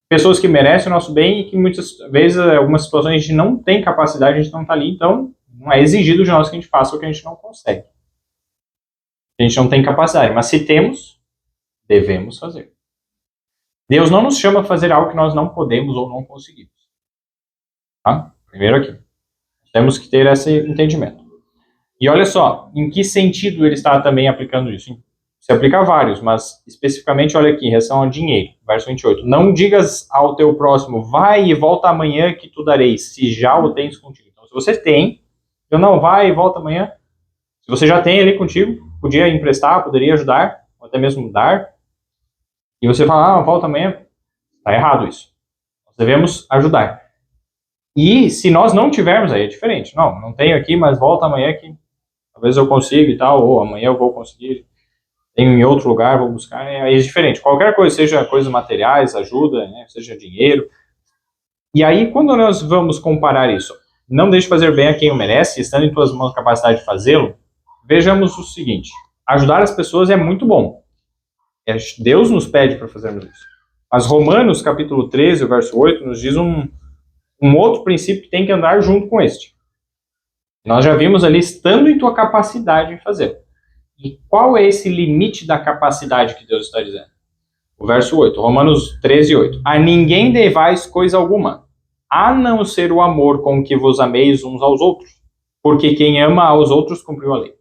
Pessoas que merecem o nosso bem e que muitas vezes, em algumas situações, a gente não tem capacidade, a gente não está ali, então não é exigido de nós que a gente faça o que a gente não consegue. A gente não tem capacidade, mas se temos, devemos fazer. Deus não nos chama a fazer algo que nós não podemos ou não conseguimos. Tá? Primeiro aqui. Temos que ter esse entendimento. E olha só, em que sentido ele está também aplicando isso? Se aplica a vários, mas especificamente, olha aqui, em relação ao dinheiro, verso 28. Não digas ao teu próximo, vai e volta amanhã que tu darei, se já o tens contigo. Então, se você tem, eu não vai e volta amanhã. Se você já tem ali contigo, podia emprestar, poderia ajudar, ou até mesmo dar, e você fala, volta amanhã, está errado isso. Nós devemos ajudar. E se nós não tivermos, aí é diferente. Não tenho aqui, mas volta amanhã que talvez eu consiga e tal, ou amanhã eu vou conseguir, tenho em outro lugar, vou buscar, aí é diferente. Qualquer coisa, seja coisas materiais, ajuda, né, seja dinheiro. E aí, quando nós vamos comparar isso, não deixe fazer bem a quem o merece, estando em tuas mãos a capacidade de fazê-lo, vejamos o seguinte, ajudar as pessoas é muito bom. Deus nos pede para fazermos isso. Mas Romanos, capítulo 13, verso 8, nos diz um outro princípio que tem que andar junto com este. Nós já vimos ali, estando em tua capacidade de fazer. E qual é esse limite da capacidade que Deus está dizendo? O verso 8, Romanos 13, 8. A ninguém devais coisa alguma, a não ser o amor com que vos ameis uns aos outros. Porque quem ama aos outros cumpriu a lei.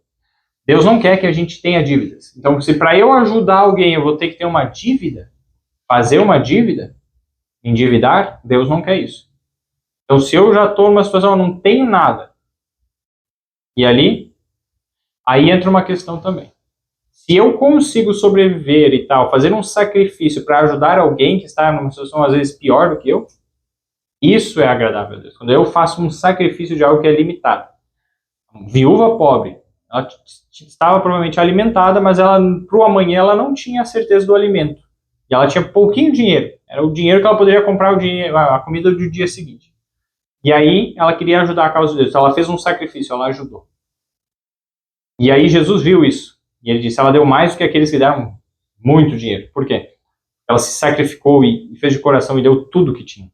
Deus não quer que a gente tenha dívidas. Então, se para eu ajudar alguém eu vou ter que ter uma dívida, fazer uma dívida, endividar, Deus não quer isso. Então, se eu já estou numa situação, eu não tenho nada, e ali, aí entra uma questão também. Se eu consigo sobreviver e tal, fazer um sacrifício para ajudar alguém que está numa situação às vezes pior do que eu, isso é agradável a Deus. Quando eu faço um sacrifício de algo que é limitado. Viúva pobre, ela estava provavelmente alimentada, mas ela para o amanhã ela não tinha a certeza do alimento. E ela tinha pouquinho dinheiro. Era o dinheiro que ela poderia comprar a comida do dia seguinte. E aí ela queria ajudar a causa de Deus. Então ela fez um sacrifício, ela ajudou. E aí Jesus viu isso. E ele disse, ela deu mais do que aqueles que deram muito dinheiro. Por quê? Ela se sacrificou e fez de coração e deu tudo que tinha.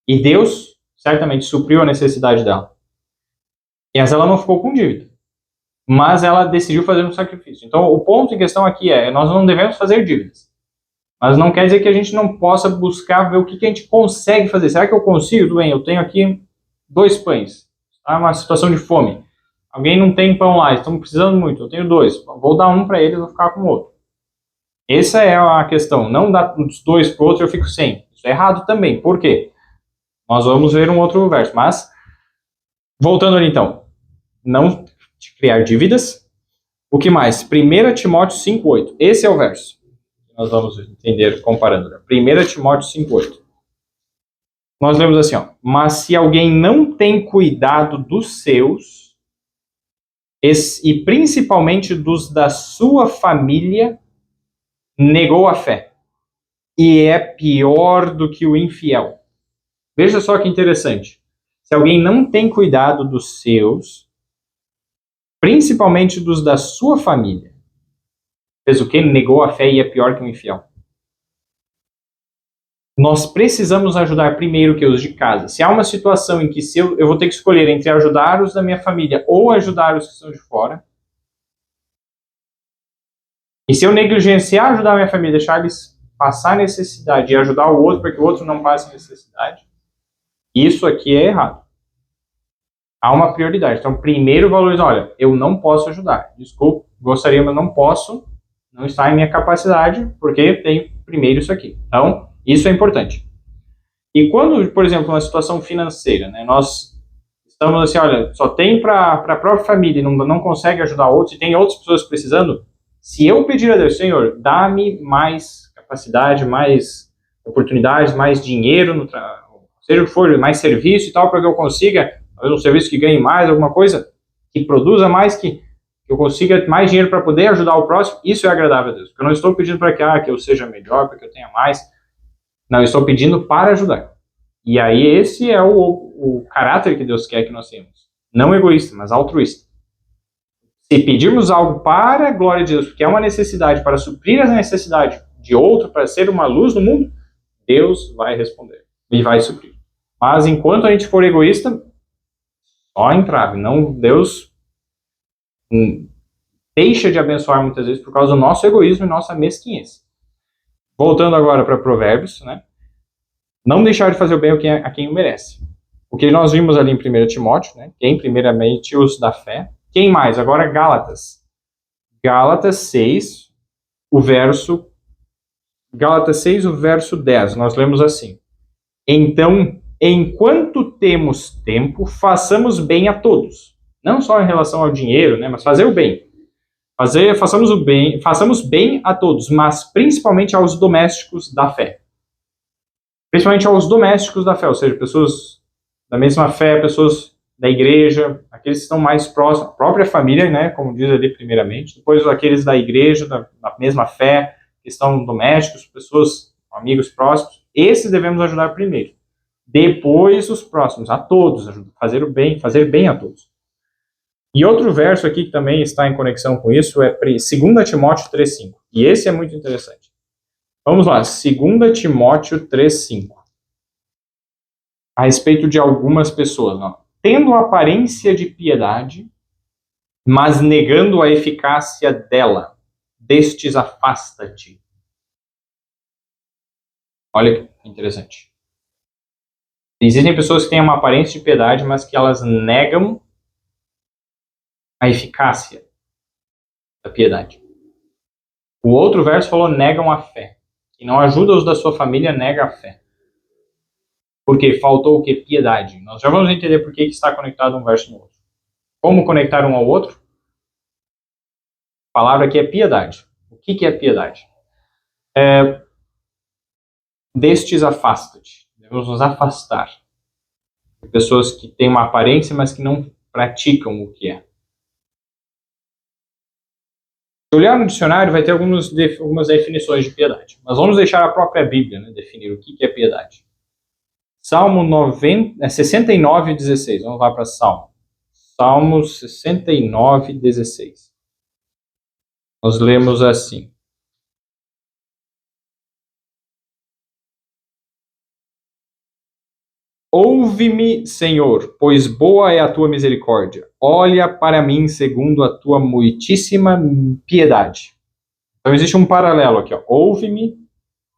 E Deus certamente supriu a necessidade dela. Mas ela não ficou com dívida. Mas ela decidiu fazer um sacrifício. Então o ponto em questão aqui é, nós não devemos fazer dívidas. Mas não quer dizer que a gente não possa buscar ver o que a gente consegue fazer. Será que eu consigo? Tudo bem, eu tenho aqui 2 pães. Está uma situação de fome. Alguém não tem pão lá, estamos precisando muito, eu tenho 2. Vou dar um para eles, vou ficar com o outro. Essa é a questão. Não dar os 2 para o outro, eu fico sem. Isso é errado também. Por quê? Nós vamos ver um outro verso. Mas, voltando ali então. Não criar dívidas. O que mais? 1 Timóteo 5,8. Esse é o verso. Nós vamos entender comparando. 1 Timóteo 5,8. Nós lemos assim, ó. Mas se alguém não tem cuidado dos seus, e principalmente dos da sua família, negou a fé. E é pior do que o infiel. Veja só que interessante. Se alguém não tem cuidado dos seus, principalmente dos da sua família, fez o quê? Negou a fé e é pior que o infiel. Nós precisamos ajudar primeiro que os de casa. Se há uma situação em que eu vou ter que escolher entre ajudar os da minha família ou ajudar os que estão de fora, e se eu negligenciar ajudar a minha família, deixar eles passar necessidade e ajudar o outro para que o outro não passe necessidade, isso aqui é errado. Há uma prioridade. Então, primeiro valoriza, olha, eu não posso ajudar. Desculpa, gostaria, mas não posso. Não está em minha capacidade, porque tem primeiro isso aqui. Então, isso é importante. E quando, por exemplo, uma situação financeira, né, nós estamos assim, olha, só tem para a própria família e não consegue ajudar outros, e tem outras pessoas precisando, se eu pedir a Deus, Senhor, dá-me mais capacidade, mais oportunidades, mais dinheiro, seja o que for, mais serviço e tal, para que eu consiga, talvez um serviço que ganhe mais, alguma coisa que produza mais, que eu consiga mais dinheiro para poder ajudar o próximo, isso é agradável a Deus. Porque eu não estou pedindo para que eu seja melhor, para que eu tenha mais. Não, eu estou pedindo para ajudar. E aí esse é o caráter que Deus quer que nós tenhamos. Não egoísta, mas altruísta. Se pedirmos algo para a glória de Deus, porque é uma necessidade para suprir a necessidade de outro, para ser uma luz no mundo, Deus vai responder e vai suprir. Mas enquanto a gente for egoísta, só entrave. Não, Deus deixa de abençoar muitas vezes por causa do nosso egoísmo e nossa mesquinhez. Voltando agora para Provérbios, né? Não deixar de fazer o bem a quem o merece. O que nós vimos ali em 1 Timóteo, né? Quem primeiramente os da fé. Quem mais? Agora Gálatas. Gálatas 6, o verso 10, nós lemos assim: Então, enquanto temos tempo, façamos bem a todos. Não só em relação ao dinheiro, né, mas fazer o bem. Façamos bem a todos, mas principalmente aos domésticos da fé. Principalmente aos domésticos da fé, ou seja, pessoas da mesma fé, pessoas da igreja, aqueles que estão mais próximos, a própria família, né, como diz ali primeiramente, depois aqueles da igreja, da mesma fé, que estão domésticos, pessoas, amigos próximos, esses devemos ajudar primeiro. Depois os próximos, a todos, fazer bem a todos. E outro verso aqui que também está em conexão com isso é 2 Timóteo 3,5. E esse é muito interessante. Vamos lá, 2 Timóteo 3,5. A respeito de algumas pessoas, ó. Tendo aparência de piedade, mas negando a eficácia dela, destes afasta-te. Olha que interessante. Existem pessoas que têm uma aparência de piedade, mas que elas negam a eficácia da piedade. O outro verso falou negam a fé. E não ajuda os da sua família, nega a fé. Porque faltou o que? Piedade. Nós já vamos entender por que está conectado um verso no outro. Como conectar um ao outro? A palavra aqui é piedade. O que é piedade? Destes afasta-te. Devemos nos afastar de pessoas que têm uma aparência, mas que não praticam o que é. Se olhar no dicionário, vai ter algumas definições de piedade. Mas vamos deixar a própria Bíblia, né, definir o que é piedade. Salmo 69, 16. Vamos lá para Salmo. Salmo 69, 16. Nós lemos assim: Ouve-me, Senhor, pois boa é a tua misericórdia. Olha para mim segundo a tua muitíssima piedade. Então existe um paralelo aqui, ó. Ouve-me,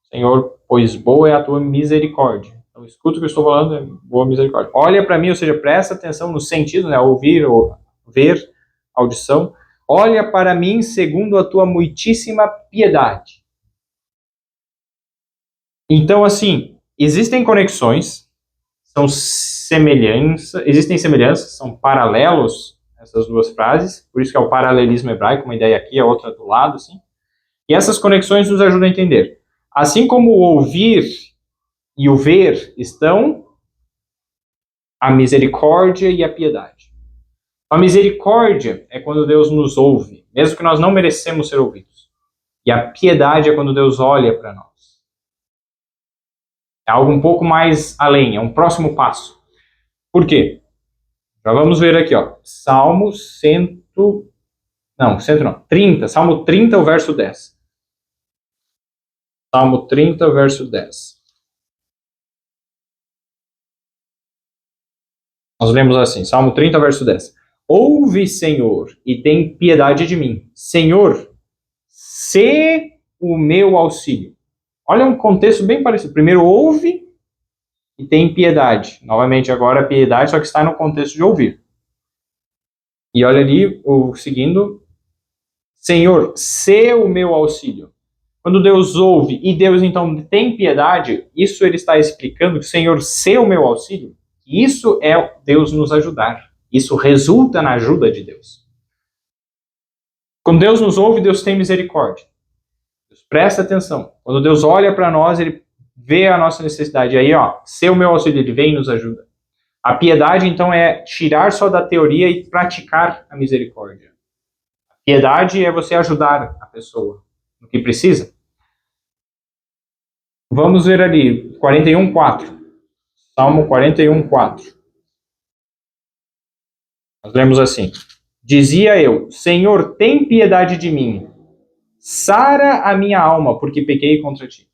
Senhor, pois boa é a tua misericórdia. Então escuta o que eu estou falando, é boa misericórdia. Olha para mim, ou seja, presta atenção no sentido, né? Ouvir ou ver, audição. Olha para mim segundo a tua muitíssima piedade. Então, assim, existem conexões, existem semelhanças, são paralelos essas duas frases, por isso que é o paralelismo hebraico, uma ideia aqui, a outra do lado, assim. E essas conexões nos ajudam a entender. Assim como o ouvir e o ver estão, a misericórdia e a piedade. A misericórdia é quando Deus nos ouve, mesmo que nós não merecemos ser ouvidos. E a piedade é quando Deus olha para nós. É algo um pouco mais além, é um próximo passo. Por quê? Já vamos ver aqui, ó. Salmo 30, Salmo 30, o verso 10. Salmo 30, verso 10. Nós lemos assim, Salmo 30, verso 10. Ouve, Senhor, e tem piedade de mim. Senhor, sê o meu auxílio. Olha um contexto bem parecido. Primeiro, ouve e tem piedade. Novamente, agora piedade, só que está no contexto de ouvir. E olha ali, o seguindo. Senhor, sê o meu auxílio. Quando Deus ouve e Deus então tem piedade, isso ele está explicando que Senhor, sê o meu auxílio. Isso é Deus nos ajudar. Isso resulta na ajuda de Deus. Quando Deus nos ouve, Deus tem misericórdia. Deus presta atenção. Quando Deus olha para nós, ele vê a nossa necessidade. E aí, ó, ser o meu auxílio, ele vem e nos ajuda. A piedade, então, é tirar só da teoria e praticar a misericórdia. A piedade é você ajudar a pessoa no que precisa. Vamos ver ali, 41:4. Salmo 41:4. Nós lemos assim: Dizia eu, Senhor, tem piedade de mim. Sara a minha alma, porque pequei contra ti.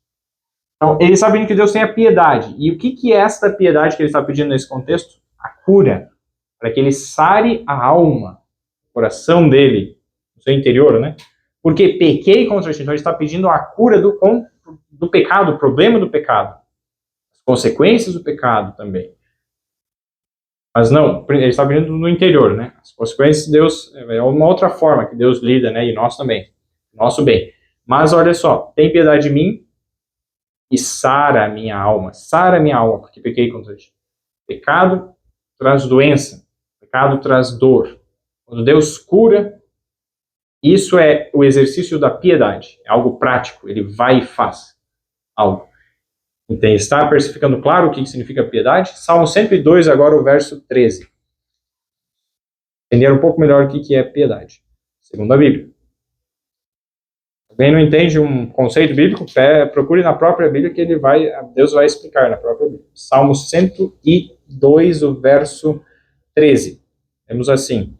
Então, ele sabendo que Deus tem a piedade. E o que é esta piedade que ele está pedindo nesse contexto? A cura. Para que ele sare a alma, o coração dele, o seu interior, né? Porque pequei contra ti. Então, ele está pedindo a cura do pecado, o problema do pecado. As consequências do pecado também. Mas não, ele está pedindo no interior, né? As consequências de Deus, é uma outra forma que Deus lida, né? E nós também, nosso bem. Mas olha só, tem piedade de mim e sara a minha alma, porque pequei contra ti. Pecado traz doença, pecado traz dor. Quando Deus cura, isso é o exercício da piedade, é algo prático, ele vai e faz algo. Então, está ficando claro o que significa piedade? Salmo 102, agora o verso 13. Entender um pouco melhor o que é piedade, segundo a Bíblia. Alguém não entende um conceito bíblico? Procure na própria Bíblia que Deus vai explicar na própria Bíblia. Salmo 102, o verso 13. Temos assim: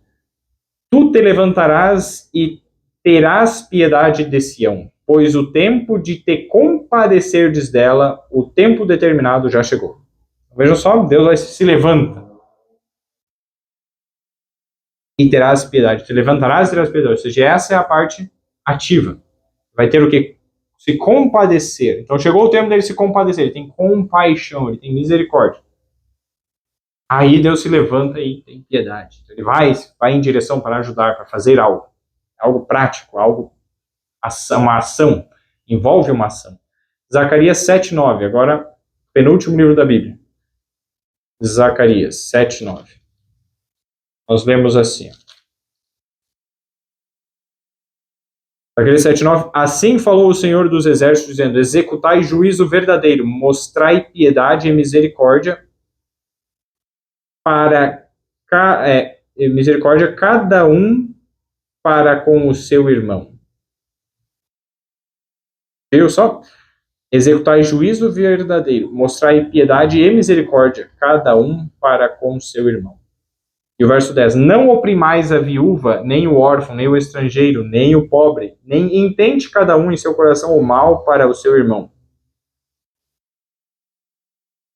Tu te levantarás e terás piedade de Sião, pois o tempo de te compadecerdes dela, o tempo determinado já chegou. Vejam só, Deus se levanta e terás piedade. Te levantarás e terás piedade. Ou seja, essa é a parte ativa. Vai ter o que? Se compadecer. Então chegou o tempo dele se compadecer. Ele tem compaixão, ele tem misericórdia. Aí Deus se levanta e tem piedade. Ele vai em direção para ajudar, para fazer algo. Algo prático, uma ação. Envolve uma ação. Zacarias 7:9. Agora, penúltimo livro da Bíblia. Zacarias 7:9. Nós lemos assim. Zacarias 7:9. Assim falou o Senhor dos Exércitos, dizendo: executai juízo verdadeiro, mostrai piedade e misericórdia misericórdia cada um para com o seu irmão. Viu só? Executai juízo verdadeiro, mostrai piedade e misericórdia cada um para com o seu irmão. E o verso 10: não oprimais a viúva, nem o órfão, nem o estrangeiro, nem o pobre, nem intente cada um em seu coração o mal para o seu irmão.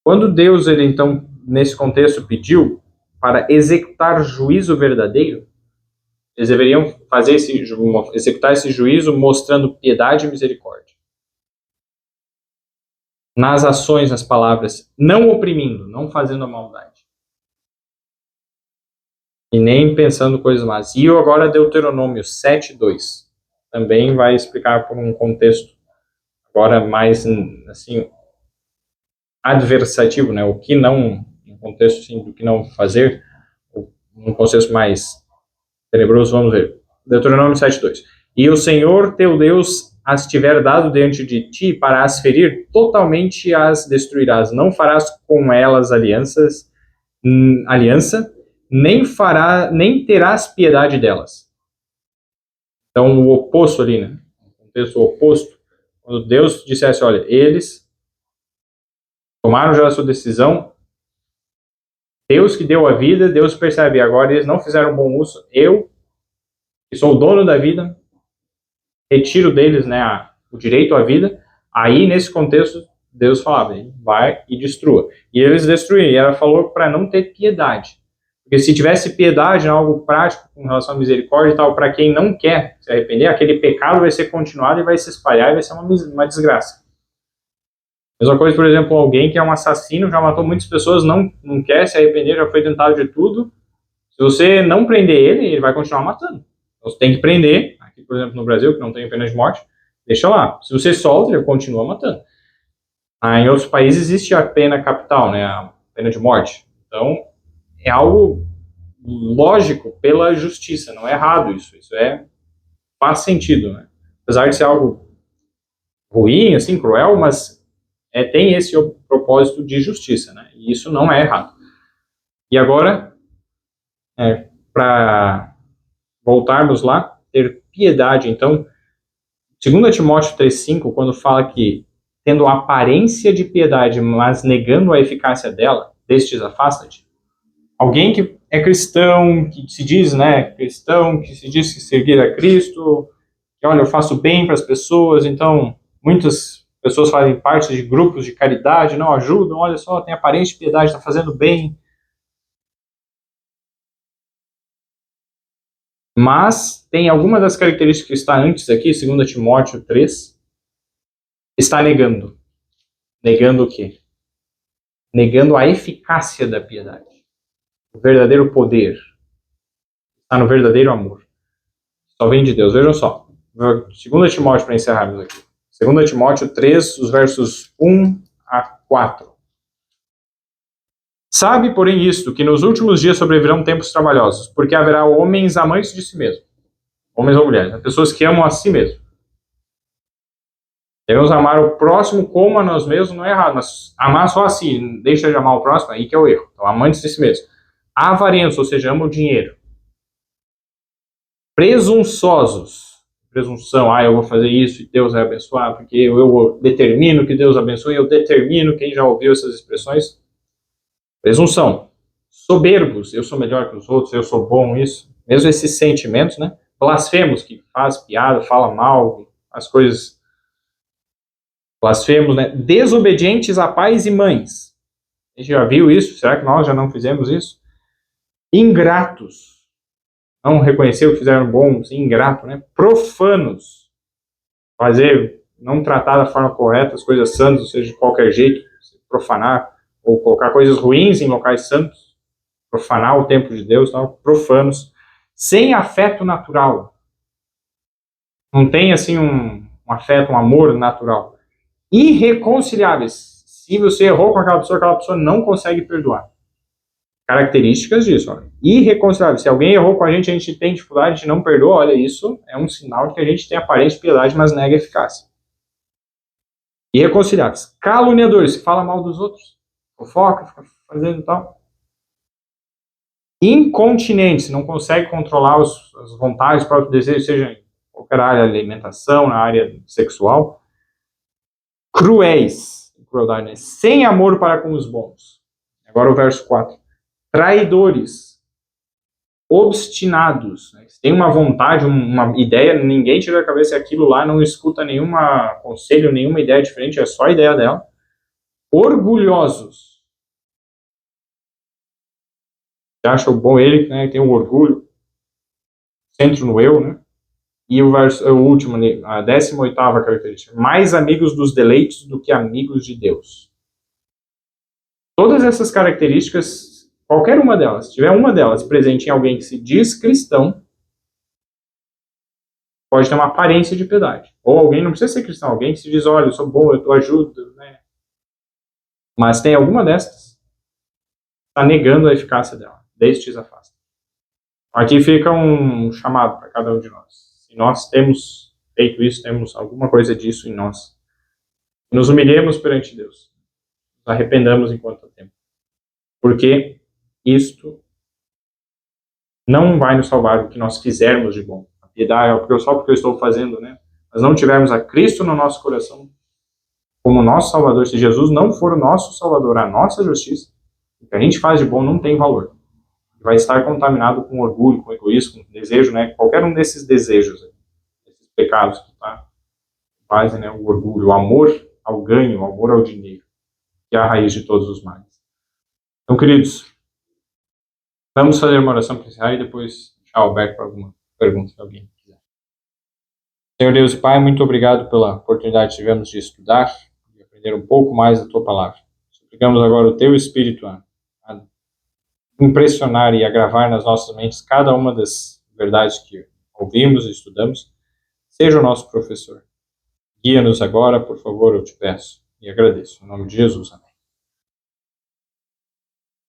Quando Deus, ele então, nesse contexto, pediu para executar juízo verdadeiro, eles deveriam executar esse juízo mostrando piedade e misericórdia. Nas ações, nas palavras, não oprimindo, não fazendo a maldade. E nem pensando coisas más. E agora Deuteronômio 7:2. Também vai explicar por um contexto agora mais, assim, adversativo, né? O que não, um contexto assim, do que não fazer, um contexto mais tenebroso, vamos ver. Deuteronômio 7:2. E o Senhor teu Deus as tiver dado diante de ti para as ferir, totalmente as destruirás. Não farás com elas aliança, nem terás piedade delas. Então, o oposto ali, né? O contexto oposto. Quando Deus dissesse, olha, eles tomaram já a sua decisão, Deus que deu a vida, Deus percebe, agora eles não fizeram bom uso, eu, que sou o dono da vida, retiro deles, né, o direito à vida. Aí, nesse contexto, Deus falava, vai e destrua. E eles destruíram, e ela falou para não ter piedade. Porque se tivesse piedade em algo prático com relação à misericórdia e tal, para quem não quer se arrepender, aquele pecado vai ser continuado e vai se espalhar e vai ser uma desgraça. Mesma coisa, por exemplo, alguém que é um assassino, já matou muitas pessoas, não quer se arrepender, já foi tentado de tudo. Se você não prender ele, ele vai continuar matando. Então você tem que prender, aqui por exemplo no Brasil, que não tem pena de morte, deixa lá. Se você solta, ele continua matando. Em outros países existe a pena capital, né, a pena de morte. Então é algo lógico pela justiça, não é errado isso. Isso faz sentido, né? Apesar de ser algo ruim, assim, cruel, mas tem esse propósito de justiça, né? E isso não é errado. E agora, para voltarmos lá, ter piedade, então, 2 Timóteo 3,5, quando fala que, tendo a aparência de piedade, mas negando a eficácia dela, destes afasta-te. Alguém que é cristão, que se diz, né, cristão, que se diz que servir a Cristo, que, olha, eu faço bem para as pessoas, então, muitas pessoas fazem parte de grupos de caridade, não ajudam, olha só, tem aparência de piedade, está fazendo bem. Mas tem alguma das características que está antes aqui, 2 Timóteo 3, está negando. Negando o quê? Negando a eficácia da piedade. O verdadeiro poder está no verdadeiro amor. Só vem de Deus. Vejam só. 2 Timóteo, para encerrarmos aqui. 2 Timóteo 3, os versos 1 a 4. Sabe, porém, isto, que nos últimos dias sobrevirão tempos trabalhosos, porque haverá homens amantes de si mesmo. Homens ou mulheres, né? Pessoas que amam a si mesmo. Devemos amar o próximo como a nós mesmos, não é errado, mas amar só assim, deixa de amar o próximo, aí que é o erro. Então, amantes de si mesmo. Avarentos, ou seja, amam o dinheiro. Presunçosos. Presunção, eu vou fazer isso e Deus vai abençoar, porque eu determino que Deus abençoe, eu determino, quem já ouviu essas expressões? Presunção. Soberbos, eu sou melhor que os outros, eu sou bom, isso. Mesmo esses sentimentos, né? Blasfemos, que faz piada, fala mal, as coisas. Blasfemos, né? Desobedientes a pais e mães. A gente já viu isso? Será que nós já não fizemos isso? Ingratos. Não reconheceu que fizeram bom, sim, ingrato, né? Profanos. Não tratar da forma correta as coisas santas, ou seja, de qualquer jeito, profanar, ou colocar coisas ruins em locais santos, profanar o templo de Deus, não, profanos, sem afeto natural. Não tem, assim, um afeto, um amor natural. Irreconciliáveis. Se você errou com aquela pessoa não consegue perdoar. Características disso, olha. Irreconciliáveis. Se alguém errou com a gente tem dificuldade, a gente não perdoa, olha, isso é um sinal de que a gente tem aparente piedade, mas nega eficácia. Irreconciliáveis. Caluniadores, que fala mal dos outros. Fofoca, fica fazendo tal. Incontinentes, não consegue controlar as vontades, os próprios desejos, seja em qualquer área, alimentação, na área sexual. Cruéis, crueldade, né? Sem amor para com os bons. Agora o verso 4. Traidores, obstinados, né? Tem uma vontade, uma ideia, ninguém tira a cabeça aquilo lá, não escuta nenhum conselho, nenhuma ideia diferente, é só a ideia dela. Orgulhosos. Você acha bom ele, né? Tem o orgulho, centro no eu, né? E o último, a 18ª característica. Mais amigos dos deleites do que amigos de Deus. Todas essas características, qualquer uma delas, se tiver uma delas presente em alguém que se diz cristão, pode ter uma aparência de piedade. Ou alguém, não precisa ser cristão, alguém que se diz, olha, eu sou bom, eu ajudo, né? Mas tem alguma destas, está negando a eficácia dela. Destes afasta. Aqui fica um chamado para cada um de nós. Se nós temos feito isso, temos alguma coisa disso em nós, nos humilhemos perante Deus. Nos arrependamos enquanto há tempo. Porque isto não vai nos salvar do que nós fizermos de bom. A piedade é só porque eu estou fazendo, né? Mas não tivermos a Cristo no nosso coração como nosso Salvador, se Jesus não for o nosso Salvador, a nossa justiça, o que a gente faz de bom não tem valor. Vai estar contaminado com orgulho, com egoísmo, com desejo, né? Qualquer um desses desejos, desses pecados que fazem, né? O orgulho, o amor ao ganho, o amor ao dinheiro, que é a raiz de todos os males. Então, queridos, vamos fazer uma oração para encerrar e depois deixar aberto para alguma pergunta se alguém quiser. Senhor Deus e Pai, muito obrigado pela oportunidade que tivemos de estudar e aprender um pouco mais da Tua Palavra. Suplicamos agora o Teu Espírito a impressionar e a gravar nas nossas mentes cada uma das verdades que ouvimos e estudamos. Seja o nosso professor. Guia-nos agora, por favor, eu te peço. E agradeço. Em nome de Jesus. Amém.